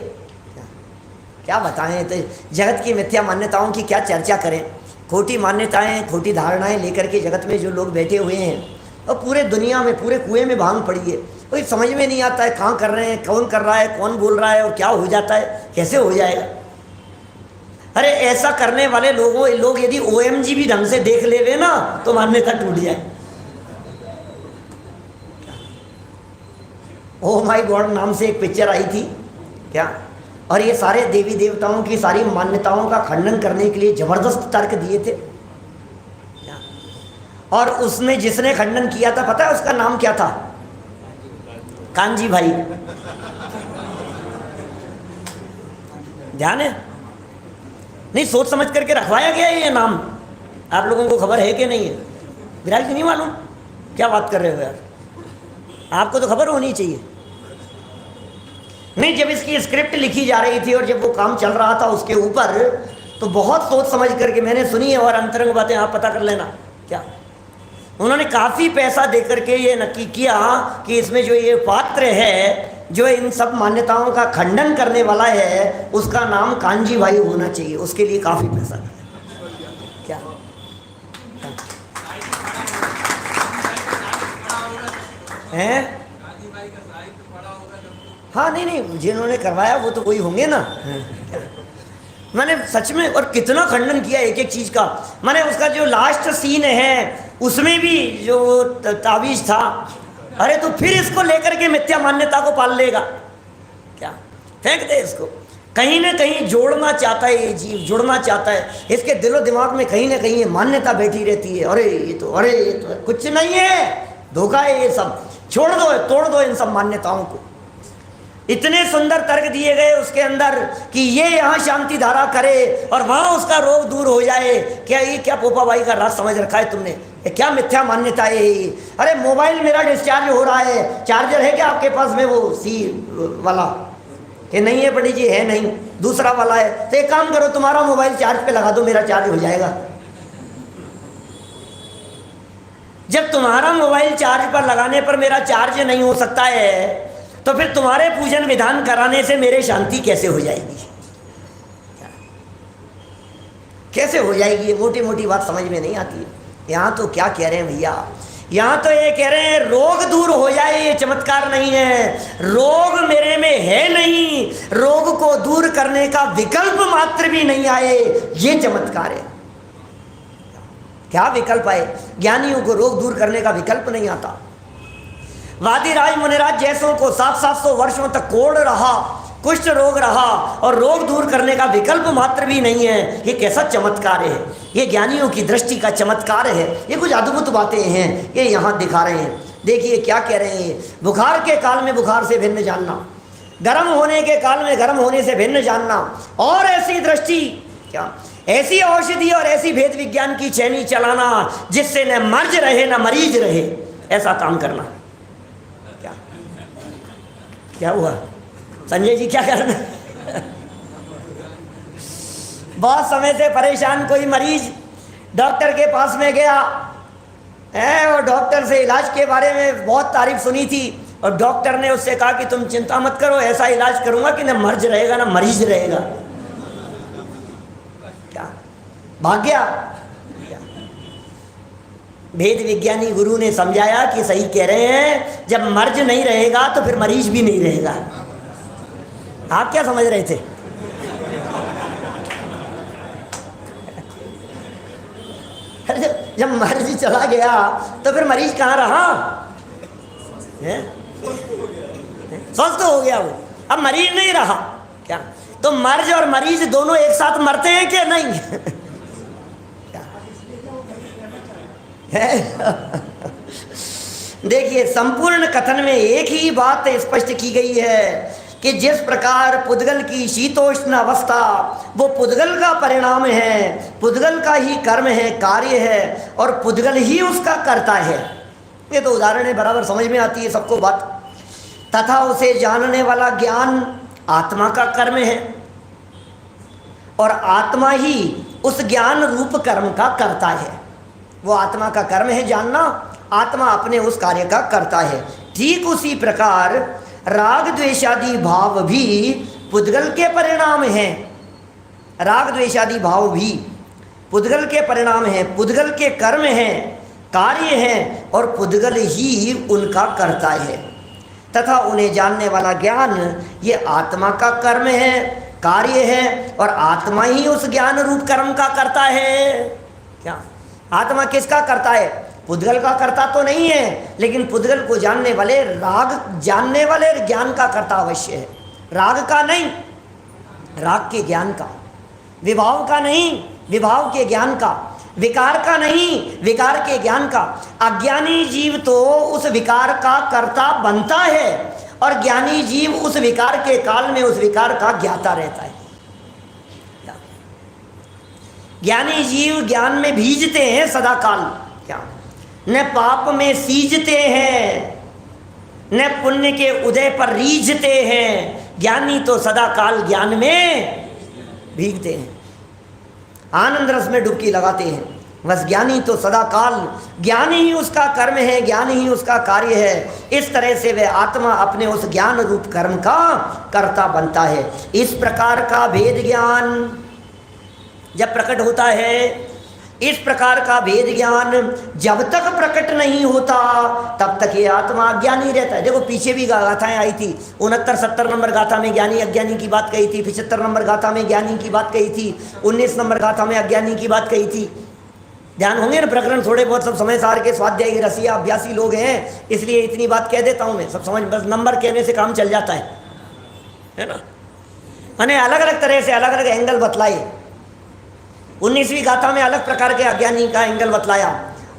क्या बताएं? तो जगत की मिथ्या मान्यताओं की क्या चर्चा करें? खोटी मान्यताएं, खोटी धारणाएं लेकर के जगत में जो लोग बैठे हुए हैं और पूरे दुनिया में पूरे कुएं में भांग पड़ी है। कोई समझ में नहीं आता है कहाँ कर रहे हैं, कौन कर रहा है, कौन बोल रहा है और क्या हो जाता है, कैसे हो जाएगा। अरे ऐसा करने वाले लोग यदि OMG भी ढंग से देख लेवे ना तो मान्यता टूट जाए। ओ माय गॉड नाम से एक पिक्चर आई थी क्या, और ये सारे देवी देवताओं की सारी मान्यताओं का खंडन करने के लिए जबरदस्त तर्क दिए थे। और उसमें जिसने खंडन किया था पता है उसका नाम क्या था? कांजी भाई। ध्यान है? नहीं, सोच समझ करके रखवाया गया है ये नाम। आप लोगों को खबर है कि नहीं है? विराज नहीं मालूम? क्या बात कर रहे हो यार, आपको तो खबर होनी चाहिए। नहीं, जब इसकी स्क्रिप्ट लिखी जा रही थी और जब वो काम चल रहा था उसके ऊपर, तो बहुत सोच समझ करके मैंने सुनी है, और अंतरंग बातें आप पता कर लेना। क्या उन्होंने काफ़ी पैसा दे करके ये नक्की किया कि इसमें जो ये पात्र है जो इन सब मान्यताओं का खंडन करने वाला है उसका नाम कांजी भाई होना चाहिए। उसके लिए काफ़ी पैसा क्या है? हाँ, नहीं, जिन्होंने करवाया वो तो वही होंगे ना। मैंने सच में, और कितना खंडन किया एक एक चीज़ का। मैंने उसका जो लास्ट सीन है उसमें भी जो तावीज़ था, अरे तो फिर इसको लेकर के मिथ्या मान्यता को पाल लेगा क्या? फेंक दे इसको। कहीं ना कहीं जोड़ना चाहता है ये जीव, जुड़ना चाहता है। इसके दिलो दिमाग में कहीं ना कहीं ये मान्यता बैठी रहती है, अरे ये तो कुछ नहीं है, धोखा है ये सब। छोड़ दो, तोड़ दो इन सब मान्यताओं को। इतने सुंदर तर्क दिए गए उसके अंदर कि ये यहाँ शांति धारा करे और वहाँ उसका रोग दूर हो जाए। क्या ये क्या पोपा भाई का राज समझ रखा है तुमने? ये क्या मिथ्या मान्यता है ये? अरे मोबाइल मेरा डिस्चार्ज हो रहा है, चार्जर है क्या आपके पास में? वो सी वाला कि नहीं है पंडित जी? है नहीं, दूसरा वाला है। तो एक काम करो, तुम्हारा मोबाइल चार्ज पे लगा दो, मेरा चार्ज हो जाएगा। जब तुम्हारा मोबाइल चार्ज पर लगाने पर मेरा चार्ज नहीं हो सकता है तो फिर तुम्हारे पूजन विधान कराने से मेरे शांति कैसे हो जाएगी? कैसे हो जाएगी ये मोटी मोटी बात समझ में नहीं आती है। यहाँ तो क्या कह रहे हैं भैया, यहाँ तो ये कह रहे हैं रोग दूर हो जाए, ये चमत्कार नहीं है। रोग मेरे में है नहीं, रोग को दूर करने का विकल्प मात्र भी नहीं आए, ये चमत्कार है। क्या विकल्प आए? ज्ञानियों को रोग दूर करने का विकल्प नहीं आता। वादिराज मुनिराज जैसों को 700-700 वर्षों तक कोढ़ रहा, कुष्ठ रोग रहा और रोग दूर करने का विकल्प मात्र भी नहीं है। ये कैसा चमत्कार है? ये ज्ञानियों की दृष्टि का चमत्कार है। ये कुछ अद्भुत बातें हैं ये यहाँ दिखा रहे हैं। देखिए क्या कह रहे हैं, बुखार के काल में बुखार से भिन्न जानना, गर्म होने के काल में गर्म होने से भिन्न जानना, और ऐसी दृष्टि क्या, ऐसी औषधि और ऐसी भेद विज्ञान की चैनी चलाना जिससे न मर्ज रहे न मरीज रहे, ऐसा काम करना। क्या क्या हुआ संजय जी, क्या करना? बहुत समय से परेशान कोई मरीज डॉक्टर के पास में गया है और डॉक्टर से इलाज के बारे में बहुत तारीफ सुनी थी और डॉक्टर ने उससे कहा कि तुम चिंता मत करो, ऐसा इलाज करूंगा कि ना मर्ज रहेगा ना मरीज रहेगा। क्या भाग गया? भेद विज्ञानी गुरु ने समझाया कि सही कह रहे हैं, जब मर्ज नहीं रहेगा तो फिर मरीज भी नहीं रहेगा। आप क्या समझ रहे थे? जब मर्ज चला गया तो फिर मरीज कहाँ रहा? स्वस्थ हो गया वो, अब मरीज नहीं रहा। क्या तो मर्ज और मरीज दोनों एक साथ मरते हैं क्या? नहीं। देखिए संपूर्ण कथन में एक ही बात स्पष्ट की गई है कि जिस प्रकार पुद्गल की शीतोष्ण अवस्था वो पुद्गल का परिणाम है, पुद्गल का ही कर्म है, कार्य है, और पुद्गल ही उसका करता है। ये तो उदाहरण है, बराबर समझ में आती है सबको बात। तथा उसे जानने वाला ज्ञान आत्मा का कर्म है और आत्मा ही उस ज्ञान रूप कर्म का करता है। वो आत्मा का कर्म है जानना, आत्मा अपने उस कार्य का करता है। ठीक उसी प्रकार राग द्वेषादि भाव भी पुद्गल के परिणाम हैं। राग द्वेषादि भाव भी पुद्गल के परिणाम हैं, पुद्गल के कर्म हैं, कार्य हैं, और पुद्गल ही उनका करता है। तथा उन्हें जानने वाला ज्ञान ये आत्मा का कर्म है, कार्य है, और आत्मा ही उस ज्ञान रूप कर्म का करता है। क्या आत्मा किसका करता है? पुद्गल का करता तो नहीं है, लेकिन पुद्गल को जानने वाले, राग जानने वाले ज्ञान का करता अवश्य है। राग का नहीं, राग के ज्ञान का, विभाव का नहीं, विभाव के ज्ञान का, विकार का नहीं, विकार के ज्ञान का। अज्ञानी जीव तो उस विकार का कर्ता बनता है और ज्ञानी जीव उस विकार के काल में उस विकार का ज्ञाता रहता है। ज्ञानी जीव ज्ञान में भीजते हैं सदा काल, क्या न पाप में सीजते हैं, न पुण्य के उदय पर रीझते हैं। ज्ञानी तो सदा काल ज्ञान में भीगते हैं, आनंद रस में डुबकी लगाते हैं। बस ज्ञानी तो सदा काल, ज्ञानी ही उसका कर्म है, ज्ञानी ही उसका कार्य है। इस तरह से वह आत्मा अपने उस ज्ञान रूप कर्म का कर्ता बनता है। इस प्रकार का भेद ज्ञान जब प्रकट होता है, इस प्रकार का भेद ज्ञान जब तक प्रकट नहीं होता तब तक ये आत्मा अज्ञानी रहता है। देखो पीछे भी गाथाएं आई थी, 69-70 नंबर गाथा में ज्ञानी अज्ञानी की बात कही थी, 75 नंबर गाथा में ज्ञानी की बात कही थी, 19 नंबर गाथा में अज्ञानी की बात कही थी। ध्यान होंगे ना प्रकरण थोड़े बहुत, सब समय सार के स्वाध्यायी रसिया अभ्यासी लोग हैं, इसलिए इतनी बात कह देता हूँ मैं, सब समझ, बस नंबर कहने से काम चल जाता है ना। मैंने अलग अलग तरह से अलग अलग एंगल बतलाए। 19वीं गाथा में अलग प्रकार के अज्ञानी का एंगल बतलाया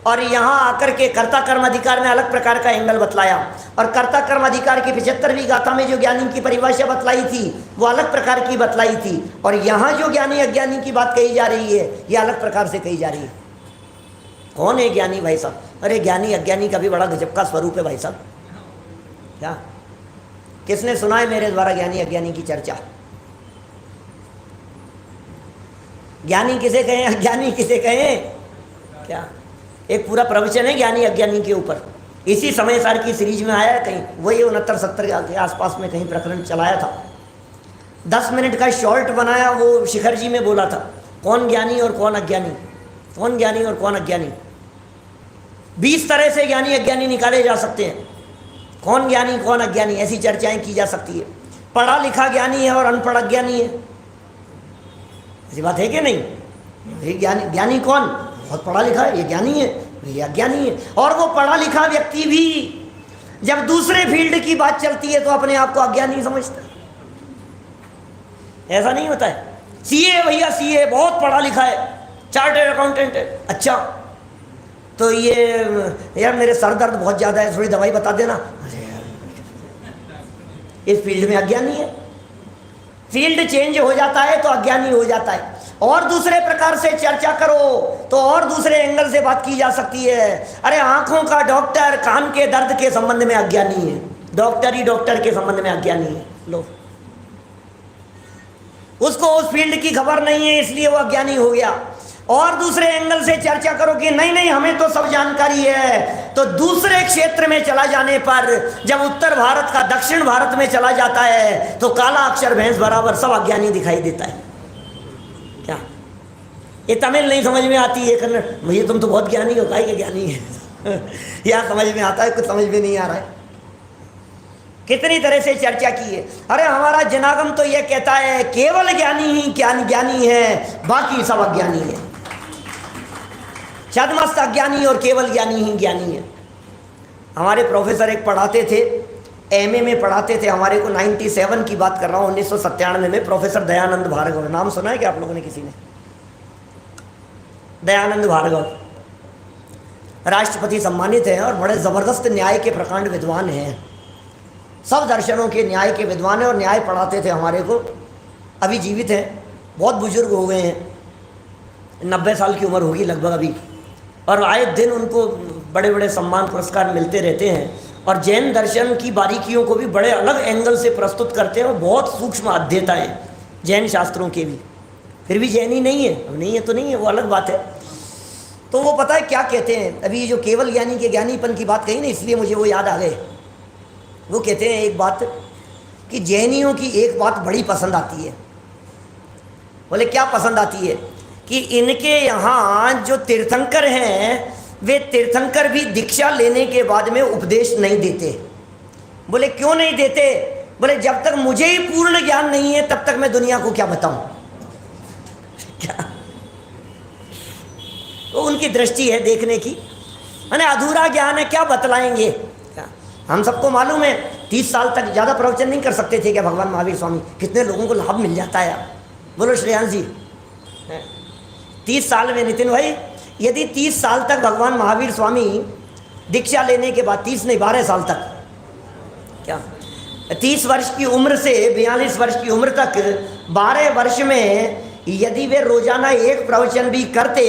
और यहाँ आकर के कर्ता कर्म अधिकार में अलग प्रकार का एंगल बतलाया, और कर्ता कर्म अधिकार की 75वीं गाथा में जो ज्ञानी की परिभाषा बतलाई थी वो अलग प्रकार की बतलाई थी, और यहाँ जो ज्ञानी अज्ञानी की बात कही जा रही है ये अलग प्रकार से कही जा रही है। कौन है ज्ञानी भाई साहब? अरे ज्ञानी अज्ञानी का भी बड़ा गजब का स्वरूप है भाई साहब। क्या किसने सुना है मेरे द्वारा ज्ञानी अज्ञानी की चर्चा? ज्ञानी किसे कहें, अज्ञानी किसे कहें? क्या एक पूरा प्रवचन है ज्ञानी अज्ञानी के ऊपर, इसी समय सार की सीरीज में आया है कहीं, वही 69-70 के आसपास में कहीं प्रकरण चलाया था। 10 मिनट का शॉर्ट बनाया, वो शिखर जी में बोला था, कौन ज्ञानी और कौन अज्ञानी, कौन ज्ञानी और कौन अज्ञानी। 20 तरह से ज्ञानी अज्ञानी निकाले जा सकते हैं। कौन ज्ञानी कौन अज्ञानी, ऐसी चर्चाएं की जा सकती है। पढ़ा लिखा ज्ञानी है और अनपढ़ अज्ञानी है, ऐसी बात है कि नहीं। ये ज्ञानी कौन, बहुत पढ़ा लिखा है, ये ज्ञानी है, ये अज्ञानी है। और वो पढ़ा लिखा व्यक्ति भी जब दूसरे फील्ड की बात चलती है तो अपने आप को अज्ञानी समझता है। ऐसा नहीं होता है। सीए भैया, सीए बहुत पढ़ा लिखा है, चार्टर्ड अकाउंटेंट है, अच्छा तो ये यार मेरे सर दर्द बहुत ज़्यादा है, थोड़ी दवाई बता देना। अरे यार, इस फील्ड में अज्ञानी है। फील्ड चेंज हो जाता है तो अज्ञानी हो जाता है। और दूसरे प्रकार से चर्चा करो तो और दूसरे एंगल से बात की जा सकती है। अरे आंखों का डॉक्टर कान के दर्द के संबंध में अज्ञानी है, डॉक्टर ही डॉक्टर के संबंध में अज्ञानी है। लो, उसको उस फील्ड की खबर नहीं है इसलिए वो अज्ञानी हो गया। और दूसरे एंगल से चर्चा करो कि नहीं नहीं हमें तो सब जानकारी है, तो दूसरे क्षेत्र में चला जाने पर जब उत्तर भारत का दक्षिण भारत में चला जाता है तो काला अक्षर भैंस बराबर सब अज्ञानी दिखाई देता है। क्या ये तमिल नहीं समझ में आती है, कन्नड़, भैया तुम तो बहुत ज्ञानी हो, काहे के ज्ञानी है यार समझ में आता है, कुछ समझ में नहीं आ रहा है। कितनी तरह से चर्चा की है। अरे हमारा जनागम तो ये कहता है केवल ज्ञानी ही ज्ञानी है, बाकी सब अज्ञानी है। छद्मस्त अज्ञानी और केवल ज्ञानी ही ज्ञानी है। हमारे प्रोफेसर एक पढ़ाते थे, एमए में पढ़ाते थे हमारे को, 97 की बात कर रहा हूँ, 1997 में, प्रोफेसर दयानंद भार्गव। नाम सुना है क्या आप लोगों ने किसी ने? दयानंद भार्गव राष्ट्रपति सम्मानित हैं और बड़े ज़बरदस्त न्याय के प्रकांड विद्वान हैं, सब दर्शनों के न्याय के विद्वान हैं और न्याय पढ़ाते थे हमारे को। अभी जीवित हैं, बहुत बुजुर्ग हो गए हैं, 90 साल की उम्र होगी लगभग अभी। और आए दिन उनको बड़े बड़े सम्मान पुरस्कार मिलते रहते हैं और जैन दर्शन की बारीकियों को भी बड़े अलग एंगल से प्रस्तुत करते हैं और बहुत सूक्ष्म अध्येता है जैन शास्त्रों के भी। फिर भी जैनी नहीं है, अब नहीं है तो नहीं है, वो अलग बात है। तो वो पता है क्या कहते हैं, अभी जो केवल ज्ञानी के ज्ञानीपन की बात कही ना, इसलिए मुझे वो याद आ गए। वो कहते हैं एक बात कि जैनियों की एक बात बड़ी पसंद आती है। बोले क्या पसंद आती है? कि इनके यहाँ जो तीर्थंकर हैं वे तीर्थंकर भी दीक्षा लेने के बाद में उपदेश नहीं देते। बोले क्यों नहीं देते? बोले जब तक मुझे ही पूर्ण ज्ञान नहीं है तब तक मैं दुनिया को क्या बताऊं। क्या तो उनकी दृष्टि है देखने की, मैंने अधूरा ज्ञान है, क्या बतलाएंगे। क्या हम सबको मालूम है 30 साल तक ज़्यादा प्रवचन नहीं कर सकते थे क्या भगवान महावीर स्वामी? कितने लोगों को लाभ मिल जाता है। बोलो श्रेयांश जी, 30 साल में नितिन भाई, यदि 30 साल तक भगवान महावीर स्वामी दीक्षा लेने के बाद, 30 नहीं 12 साल तक, क्या 30 वर्ष की उम्र से 42 वर्ष की उम्र तक 12 वर्ष में यदि वे रोजाना एक प्रवचन भी करते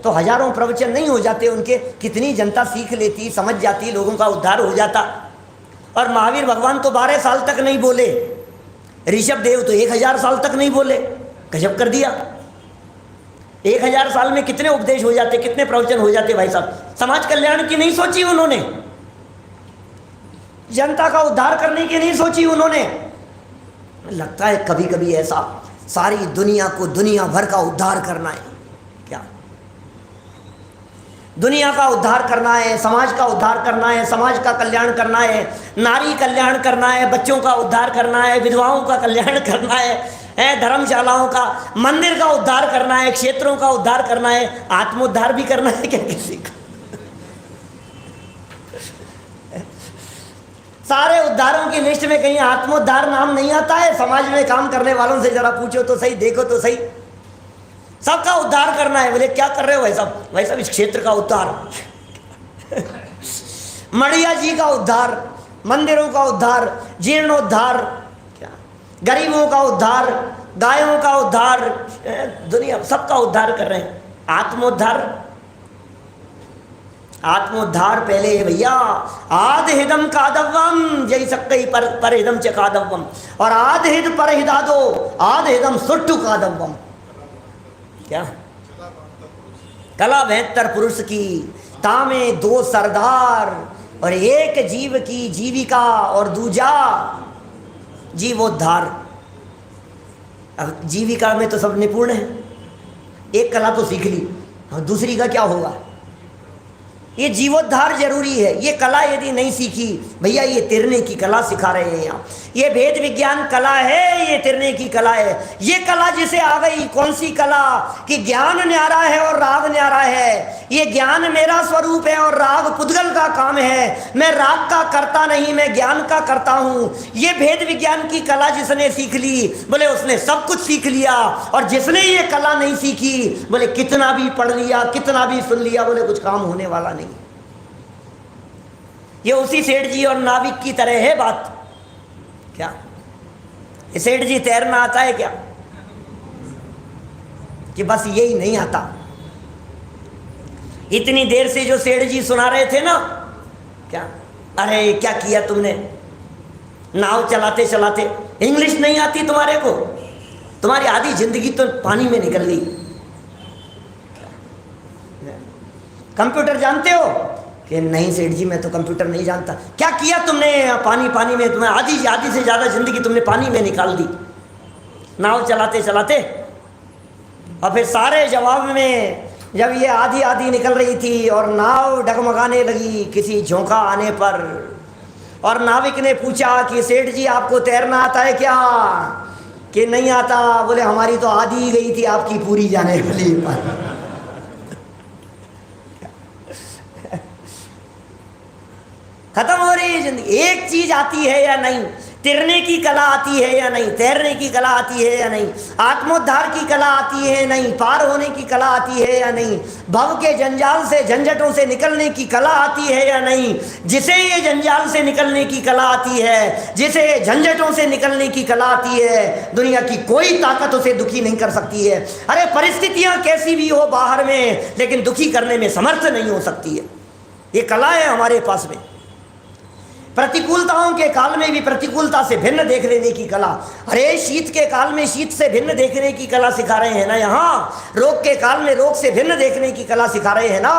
तो हजारों प्रवचन नहीं हो जाते उनके? कितनी जनता सीख लेती, समझ जाती, लोगों का उद्धार हो जाता। और महावीर भगवान तो 12 साल तक नहीं बोले, ऋषभ देव तो 1000 साल तक नहीं बोले। गजब कर दिया। 1000 साल में कितने उपदेश हो जाते, कितने प्रवचन हो जाते भाई साहब। समाज कल्याण की नहीं सोची उन्होंने, जनता का उद्धार करने की नहीं सोची उन्होंने। लगता है कभी कभी ऐसा सारी दुनिया को दुनिया भर का उद्धार करना है। क्या दुनिया का उद्धार करना है, समाज का उद्धार करना है, समाज का कल्याण करना है, नारी कल्याण करना है, बच्चों का उद्धार करना है, विधवाओं का कल्याण करना है, धर्मशालाओं का, मंदिर का उद्धार करना है, क्षेत्रों का उद्धार करना है, आत्मोद्धार भी करना है क्या किसी का? सारे उद्धारों की लिस्ट में कहीं आत्मोद्धार नाम नहीं आता है? समाज में काम करने वालों से जरा पूछो तो सही, देखो तो सही। सबका उद्धार करना है। बोले क्या कर रहे हो भाई साहब? भाई साहब इस क्षेत्र का उद्धार मड़िया जी का उद्धार, मंदिरों का उद्धार, जीर्णोद्धार, क्या गरीबों का उद्धार, गायों का उद्धार, दुनिया सबका उद्धार कर रहे हैं। आत्मोद्धार, आत्मोद्धार पहले भैया। आद हिदम कादव्वम जय सक्कई पर हिदम च कादव्वम, और आद हिद पर हिदादो आद हिदम सुट्टू कादव्वम। क्या कला 72 पुरुष की, तामे 2 सरदार, और एक जीव की जीविका और दूजा जीवोद्धार। अब जीविका में तो सब निपुण है, एक कला तो सीख ली, हाँ दूसरी का क्या होगा? ये जीवोद्धार जरूरी है। ये कला यदि नहीं सीखी, भैया ये तिरने की कला सिखा रहे हैं यहाँ। ये भेद विज्ञान कला है, ये तिरने की कला है। ये कला जिसे आ गई, कौन सी कला? कि ज्ञान न्यारा है और राग न्यारा है। ये ज्ञान मेरा स्वरूप है और राग पुद्गल का काम है। मैं राग का करता नहीं, मैं ज्ञान का करता हूँ। ये भेद विज्ञान की कला जिसने सीख ली, बोले उसने सब कुछ सीख लिया। और जिसने ये कला नहीं सीखी, बोले कितना भी पढ़ लिया, कितना भी सुन लिया, बोले कुछ काम होने वाला नहीं। ये उसी सेठ जी और नाविक की तरह है बात। क्या सेठ जी तैरना आता है क्या? कि बस यही नहीं आता। इतनी देर से जो सेठ जी सुना रहे थे ना, क्या अरे क्या किया तुमने, नाव चलाते चलाते इंग्लिश नहीं आती तुम्हारे को, तुम्हारी आधी जिंदगी तो पानी में निकल गई। कंप्यूटर जानते हो? कि नहीं सेठ जी मैं तो कंप्यूटर नहीं जानता। क्या किया तुमने, पानी पानी में, तुम्हें आधी से ज़्यादा जिंदगी तुमने पानी में निकाल दी नाव चलाते चलाते। और फिर सारे जवाब में जब ये आधी निकल रही थी और नाव डगमगाने लगी किसी झोंका आने पर, और नाविक ने पूछा कि सेठ जी आपको तैरना आता है क्या? कि नहीं आता। बोले हमारी तो आधी ही गई थी, आपकी पूरी जाने वाली पर। खत्म हो रही है जिंदगी। एक चीज आती है या नहीं? तिरने की कला आती है या नहीं? तैरने की कला आती है या नहीं? आत्मोद्धार की कला आती है या नहीं? पार होने की कला आती है या नहीं? भव के जंजाल से, झंझटों से निकलने की कला आती है या नहीं? जिसे ये जंजाल से निकलने की कला आती है, जिसे झंझटों से निकलने की कला आती है, दुनिया की कोई ताकत उसे दुखी नहीं कर सकती है। अरे परिस्थितियां कैसी भी हो बाहर में, लेकिन दुखी करने में समर्थ नहीं हो सकती है। ये कला है हमारे पास में। प्रतिकूलताओं के काल में भी प्रतिकूलता से भिन्न देख लेने की कला। अरे शीत के काल में शीत से भिन्न देखने की कला सिखा रहे हैं ना यहाँ। रोग के काल में रोग से भिन्न देखने की कला सिखा रहे हैं ना।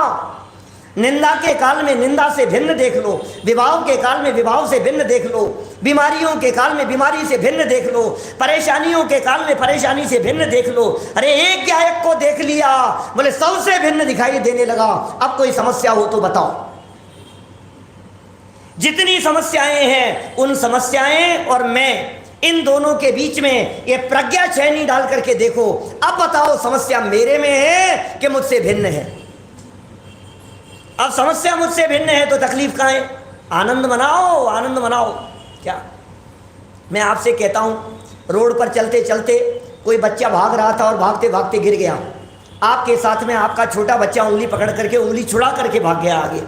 निंदा के काल में निंदा से भिन्न देख लो, विवाह के काल में विवाह से भिन्न देख लो, बीमारियों के काल में बीमारी से भिन्न देख लो, परेशानियों के काल में परेशानी से भिन्न देख लो। अरे एक या एक को देख लिया, बोले सबसे भिन्न दिखाई देने लगा। अब कोई समस्या हो तो बताओ। जितनी समस्याएं हैं, उन समस्याएं और मैं, इन दोनों के बीच में ये प्रज्ञा चैनी डाल करके देखो। अब बताओ समस्या मेरे में है कि मुझसे भिन्न है? अब समस्या मुझसे भिन्न है तो तकलीफ कहाँ है? आनंद मनाओ, आनंद मनाओ। क्या मैं आपसे कहता हूं, रोड पर चलते चलते कोई बच्चा भाग रहा था और भागते भागते गिर गया। आपके साथ में आपका छोटा बच्चा उंगली पकड़ करके, उंगली छुड़ा करके भाग गया आगे,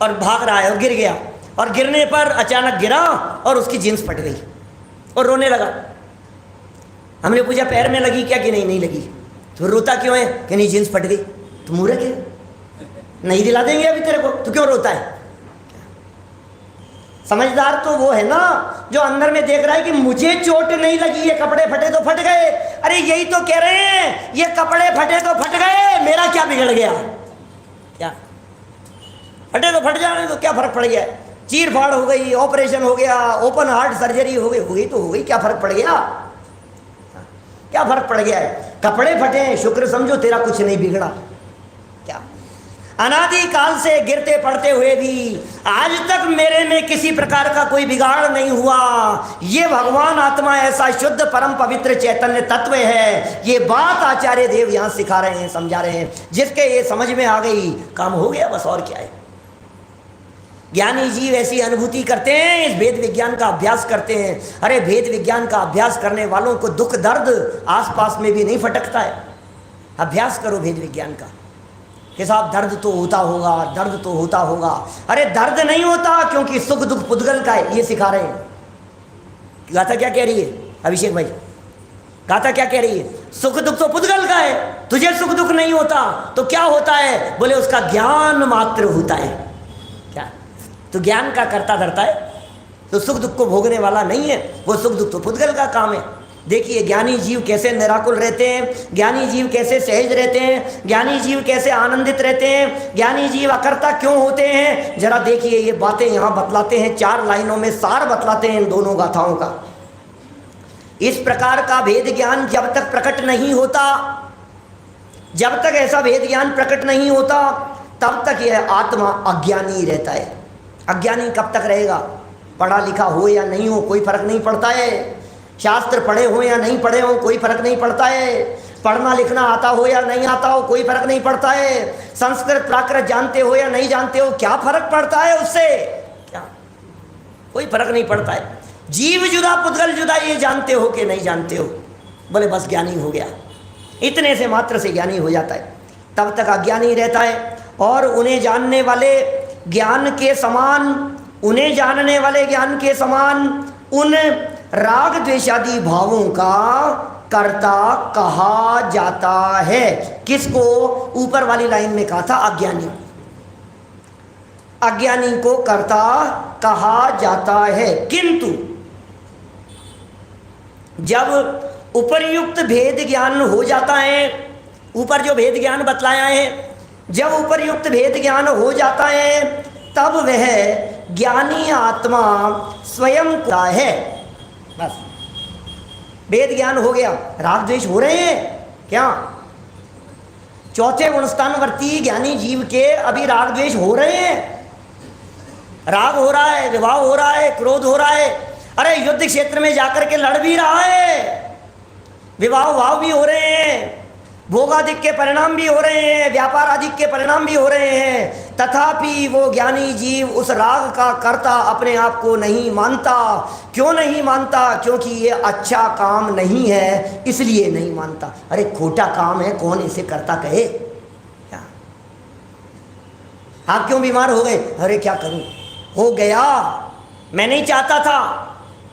और भाग रहा है और गिर गया, और गिरने पर अचानक गिरा और उसकी जींस फट गई और रोने लगा। हमने पूछा पैर में लगी क्या? कि नहीं, नहीं लगी। तो रोता क्यों है? कि नहीं जींस फट गई। तो मूर्ख है, नहीं दिला देंगे अभी तेरे को, तो क्यों रोता है? समझदार तो वो है ना जो अंदर में देख रहा है कि मुझे चोट नहीं लगी, ये कपड़े फटे तो फट गए। अरे यही तो कह रहे हैं, ये कपड़े फटे तो फट गए, मेरा क्या बिगड़ गया? क्या फटे तो फट जाने तो क्या फर्क पड़ गया? चीर फाड़ हो गई, ऑपरेशन हो गया, ओपन हार्ट सर्जरी हो गई तो हो गई, क्या फर्क पड़ गया? क्या फर्क पड़ गया है? कपड़े फटे हैं, शुक्र समझो तेरा कुछ नहीं बिगड़ा। क्या अनादि काल से गिरते पड़ते हुए भी आज तक मेरे में किसी प्रकार का कोई बिगाड़ नहीं हुआ। ये भगवान आत्मा ऐसा शुद्ध परम पवित्र चैतन्य तत्व है। ये बात आचार्य देव यहाँ सिखा रहे हैं, समझा रहे हैं। जिसके ये समझ में आ गई, काम हो गया बस, और क्या है। ज्ञानी जीव ऐसी अनुभूति करते हैं, इस भेद विज्ञान का अभ्यास करते हैं। अरे भेद विज्ञान का अभ्यास करने वालों को दुख दर्द आसपास में भी नहीं फटकता है। अभ्यास करो भेद विज्ञान का कि साहब दर्द तो होता होगा, दर्द तो होता होगा। अरे दर्द नहीं होता, क्योंकि सुख दुख पुद्गल का है, ये सिखा रहे हैं। गाथा क्या कह रही है अभिषेक भाई? गाथा क्या कह रही है? सुख दुख तो पुद्गल का है, तुझे सुख दुख नहीं होता तो क्या होता है? बोले उसका ज्ञान मात्र होता है। क्या तो ज्ञान का करता धरता है, तो सुख दुख को भोगने वाला नहीं है। वो सुख दुख तो पुद्गल का काम है। देखिए ज्ञानी जीव कैसे निराकुल रहते हैं, ज्ञानी जीव कैसे सहज रहते हैं, ज्ञानी जीव कैसे आनंदित रहते हैं, ज्ञानी जीव अकर्ता क्यों होते हैं। जरा देखिए, ये बातें यहाँ बतलाते हैं, 4 लाइनों में सार बतलाते हैं इन दोनों गाथाओं का। इस प्रकार का भेद ज्ञान जब तक प्रकट नहीं होता, जब तक ऐसा भेद ज्ञान प्रकट नहीं होता तब तक यह आत्मा अज्ञानी रहता है। अज्ञानी कब तक रहेगा? पढ़ा लिखा हो या नहीं हो कोई फर्क नहीं पड़ता है, शास्त्र पढ़े हो या नहीं पढ़े हो कोई फर्क नहीं पड़ता है, पढ़ना लिखना आता हो या नहीं आता हो कोई फर्क नहीं पड़ता है, संस्कृत प्राकृत जानते हो या नहीं जानते हो क्या फर्क पड़ता है उससे? क्या कोई फर्क नहीं पड़ता है। जीव जुदा पुद्गल जुदा ये जानते हो कि नहीं जानते हो? बोले बस ज्ञानी हो गया, इतने से मात्र से ज्ञानी हो जाता है। तब तक अज्ञानी रहता है और उन्हें जानने वाले ज्ञान के समान, उन्हें जानने वाले ज्ञान के समान उन राग द्वेषादि भावों का कर्ता कहा जाता है। किसको? ऊपर वाली लाइन में कहा था अज्ञानी। अज्ञानी को कर्ता कहा जाता है। किंतु जब उपर्युक्त भेद ज्ञान हो जाता है, ऊपर जो भेद ज्ञान बतलाया है, जब उपर्युक्त भेद ज्ञान हो जाता है तब वह ज्ञानी आत्मा स्वयं का है। बस भेद ज्ञान हो गया। राग द्वेष हो रहे हैं क्या? चौथे गुणस्थानवर्ती ज्ञानी जीव के अभी राग द्वेष हो रहे हैं। राग हो रहा है, विवाह हो रहा है, क्रोध हो रहा है। अरे युद्ध क्षेत्र में जाकर के लड़ भी रहा है, विवाह भाव भी हो रहे हैं, भोगादिक के परिणाम भी हो रहे हैं, व्यापार आदिक के परिणाम भी हो रहे हैं, तथापि वो ज्ञानी जीव उस राग का कर्ता अपने आप को नहीं मानता। क्यों नहीं मानता? क्योंकि ये अच्छा काम नहीं है इसलिए नहीं मानता। अरे खोटा काम है, कौन इसे कर्ता कहे? क्या आप क्यों बीमार हो गए? अरे क्या करूं, हो गया, मैं नहीं चाहता था।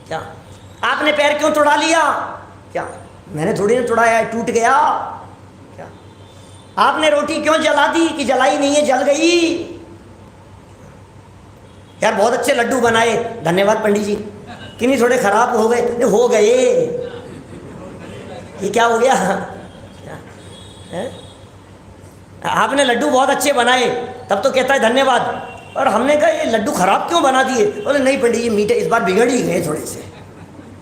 क्या आपने पैर क्यों तोड़ा लिया? क्या मैंने थोड़ी ना तोड़ाया, टूट गया। आपने रोटी क्यों जला दी कि जलाई नहीं है, जल गई। यार बहुत अच्छे लड्डू बनाए, धन्यवाद पंडित जी, कि नहीं थोड़े खराब हो गए? हो गए, ये क्या हो गया? आपने लड्डू बहुत अच्छे बनाए, तब तो कहता है धन्यवाद, और हमने कहा ये लड्डू खराब क्यों बना दिए? बोले नहीं पंडित जी, मीठे इस बार बिगड़ ही गए, थोड़े से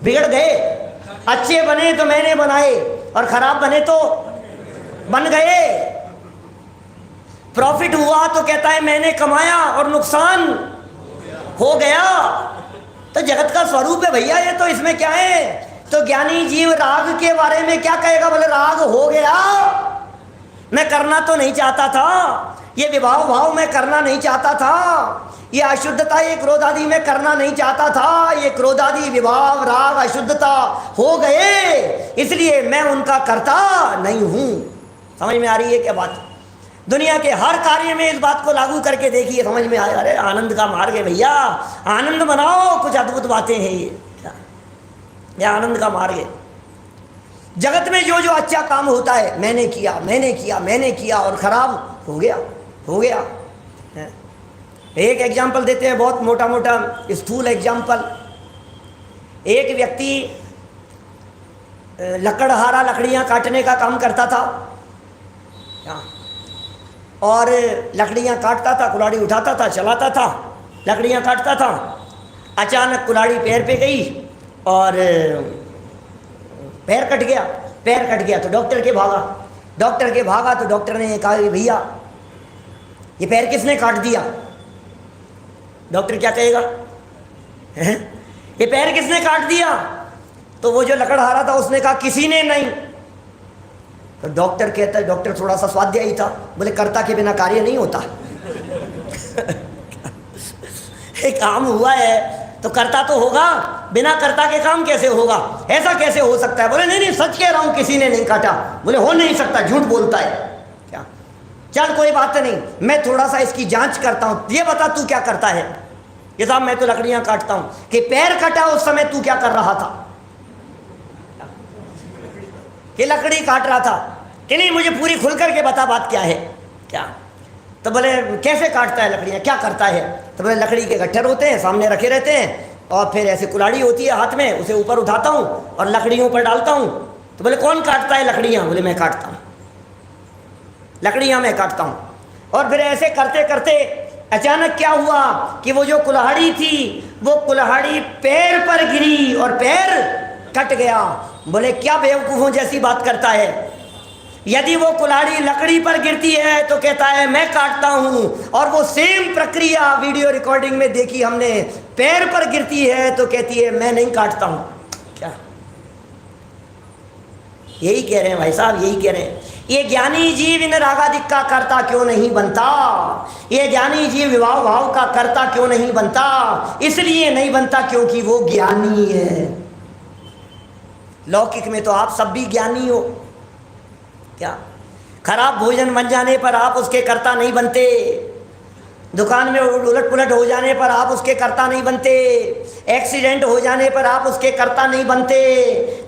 बिगड़ गए। अच्छे बने तो मैंने बनाए और खराब बने तो बन गए। प्रॉफिट हुआ तो कहता है मैंने कमाया और नुकसान हो गया। तो जगत का स्वरूप है भैया ये, तो इसमें क्या है? तो ज्ञानी जीव राग के बारे में क्या कहेगा? बोले राग हो गया, मैं करना तो नहीं चाहता था, ये विवाह भाव मैं करना नहीं चाहता था, ये अशुद्धता, ये क्रोध आदि मैं करना नहीं चाहता था, ये क्रोध आदि विभाव राग अशुद्धता हो गए, इसलिए मैं उनका करता नहीं हूं। समझ में आ रही है क्या बात? दुनिया के हर कार्य में इस बात को लागू करके देखिए, समझ में आया। अरे आनंद का मार्ग है भैया, आनंद मनाओ, कुछ अद्भुत बातें हैं ये आनंद का मार्ग है। जगत में जो जो अच्छा काम होता है, मैंने किया मैंने किया मैंने किया और खराब हो गया, हो गया। एक एग्जाम्पल देते हैं, बहुत मोटा मोटा स्थूल एग्जाम्पल। एक व्यक्ति लकड़हारा, लकड़ियाँ काटने का काम करता था और लकड़ियाँ काटता था, कुल्हाड़ी उठाता था, चलाता था, लकड़ियाँ काटता था। अचानक कुल्हाड़ी पैर पे गई और पैर कट गया। पैर कट गया तो डॉक्टर के भागा, डॉक्टर के भागा तो डॉक्टर ने कहा भैया ये पैर किसने काट दिया? डॉक्टर क्या कहेगा? ये पैर किसने काट दिया? तो वो जो लकड़हारा था उसने कहा किसी ने नहीं। तो डॉक्टर कहता है, डॉक्टर थोड़ा सा स्वाध्यायी था, बोले कर्ता के बिना कार्य नहीं होता। एक काम हुआ है तो कर्ता तो होगा, बिना कर्ता के काम कैसे होगा? ऐसा कैसे हो सकता है? बोले नहीं नहीं सच कह रहा हूं, किसी ने नहीं काटा। बोले हो नहीं सकता, झूठ बोलता है। क्या? चल कोई बात नहीं, मैं थोड़ा सा इसकी जांच करता हूं, ये बता तू क्या करता है? ये साहब मैं तो लकड़ियां काटता हूं। कि पैर कटा उस समय तू क्या कर रहा था? कि लकड़ी काट रहा था। कि नहीं मुझे पूरी खुल करके बता बात क्या है। क्या? तो बोले कैसे काटता है लकड़ियाँ, क्या करता है? तो बोले लकड़ी के गट्ठर होते हैं, सामने रखे रहते हैं, और फिर ऐसे कुल्हाड़ी होती है हाथ में, उसे ऊपर उठाता हूँ और लकड़ियों पर डालता हूँ। तो बोले कौन काटता है लकड़ियाँ? बोले मैं काटता हूँ, लकड़ियाँ मैं काटता हूँ। और फिर ऐसे करते करते अचानक क्या हुआ कि वो जो कुल्हाड़ी थी वो कुल्हाड़ी पैर पर गिरी और पैर कट गया। बोले क्या बेवकूफ़ों जैसी बात करता है, यदि वो कुल्हाड़ी लकड़ी पर गिरती है तो कहता है मैं काटता हूं, और वो सेम प्रक्रिया वीडियो रिकॉर्डिंग में देखी हमने, पैर पर गिरती है तो कहती है मैं नहीं काटता हूं। क्या यही कह रहे हैं भाई साहब, यही कह रहे हैं। ये ज्ञानी जीव इन रागादिक का कर्ता क्यों नहीं बनता? ये ज्ञानी जीव विवाह भाव का कर्ता क्यों नहीं बनता? इसलिए नहीं बनता क्योंकि वो ज्ञानी है। लौकिक में तो आप सब भी ज्ञानी हो। क्या खराब भोजन बन जाने पर आप उसके कर्ता नहीं बनते, दुकान में उलट पुलट हो जाने पर आप उसके कर्ता नहीं बनते, एक्सीडेंट हो जाने पर आप उसके कर्ता नहीं बनते।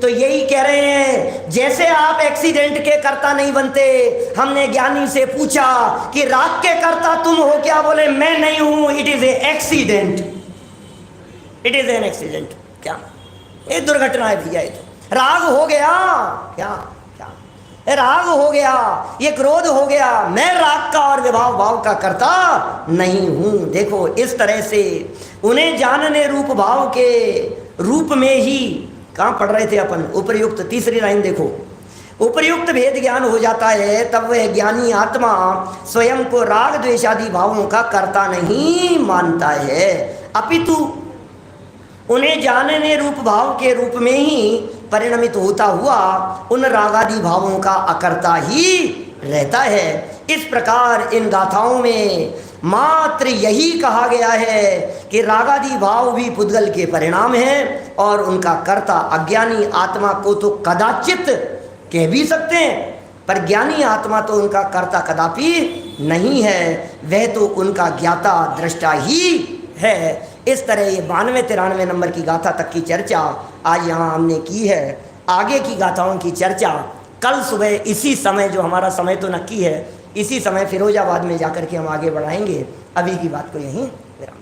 तो यही कह रहे हैं, जैसे आप एक्सीडेंट के कर्ता नहीं बनते, हमने ज्ञानी से पूछा कि राग के कर्ता तुम हो क्या? बोले मैं नहीं हूं, it is a accident, it is an accident. क्या ये दुर्घटना है भैया, ये तो राग हो गया। क्या राग हो गया, ये क्रोध हो गया, मैं राग का और विभाव भाव का करता नहीं हूं। देखो इस तरह से उन्हें जानने रूप भाव के रूप में ही, कहां पढ़ रहे थे अपन, उपर्युक्त, तीसरी लाइन देखो, उपर्युक्त भेद ज्ञान हो जाता है, तब वह ज्ञानी आत्मा स्वयं को राग द्वेषादि भावों का कर्ता नहीं मानता है, अपितु उन्हें जानने रूप भाव के रूप में ही परिणमित होता हुआ उन रागादि भावों का अकर्ता ही रहता है। इस प्रकार इन गाथाओं में मात्र यही कहा गया है कि रागादि भाव भी पुद्गल के परिणाम हैं और उनका कर्ता अज्ञानी आत्मा को तो कदाचित कह भी सकते हैं, पर ज्ञानी आत्मा तो उनका कर्ता कदापि नहीं है, वह तो उनका ज्ञाता दृष्टा ही है। इस तरह ये 92-93 नंबर की गाथा तक की चर्चा आज यहाँ हमने की है। आगे की गाथाओं की चर्चा कल सुबह इसी समय, जो हमारा समय तो नक्की है, इसी समय फिरोजाबाद में जाकर के हम आगे बढ़ाएंगे। अभी की बात को यहीं विराम।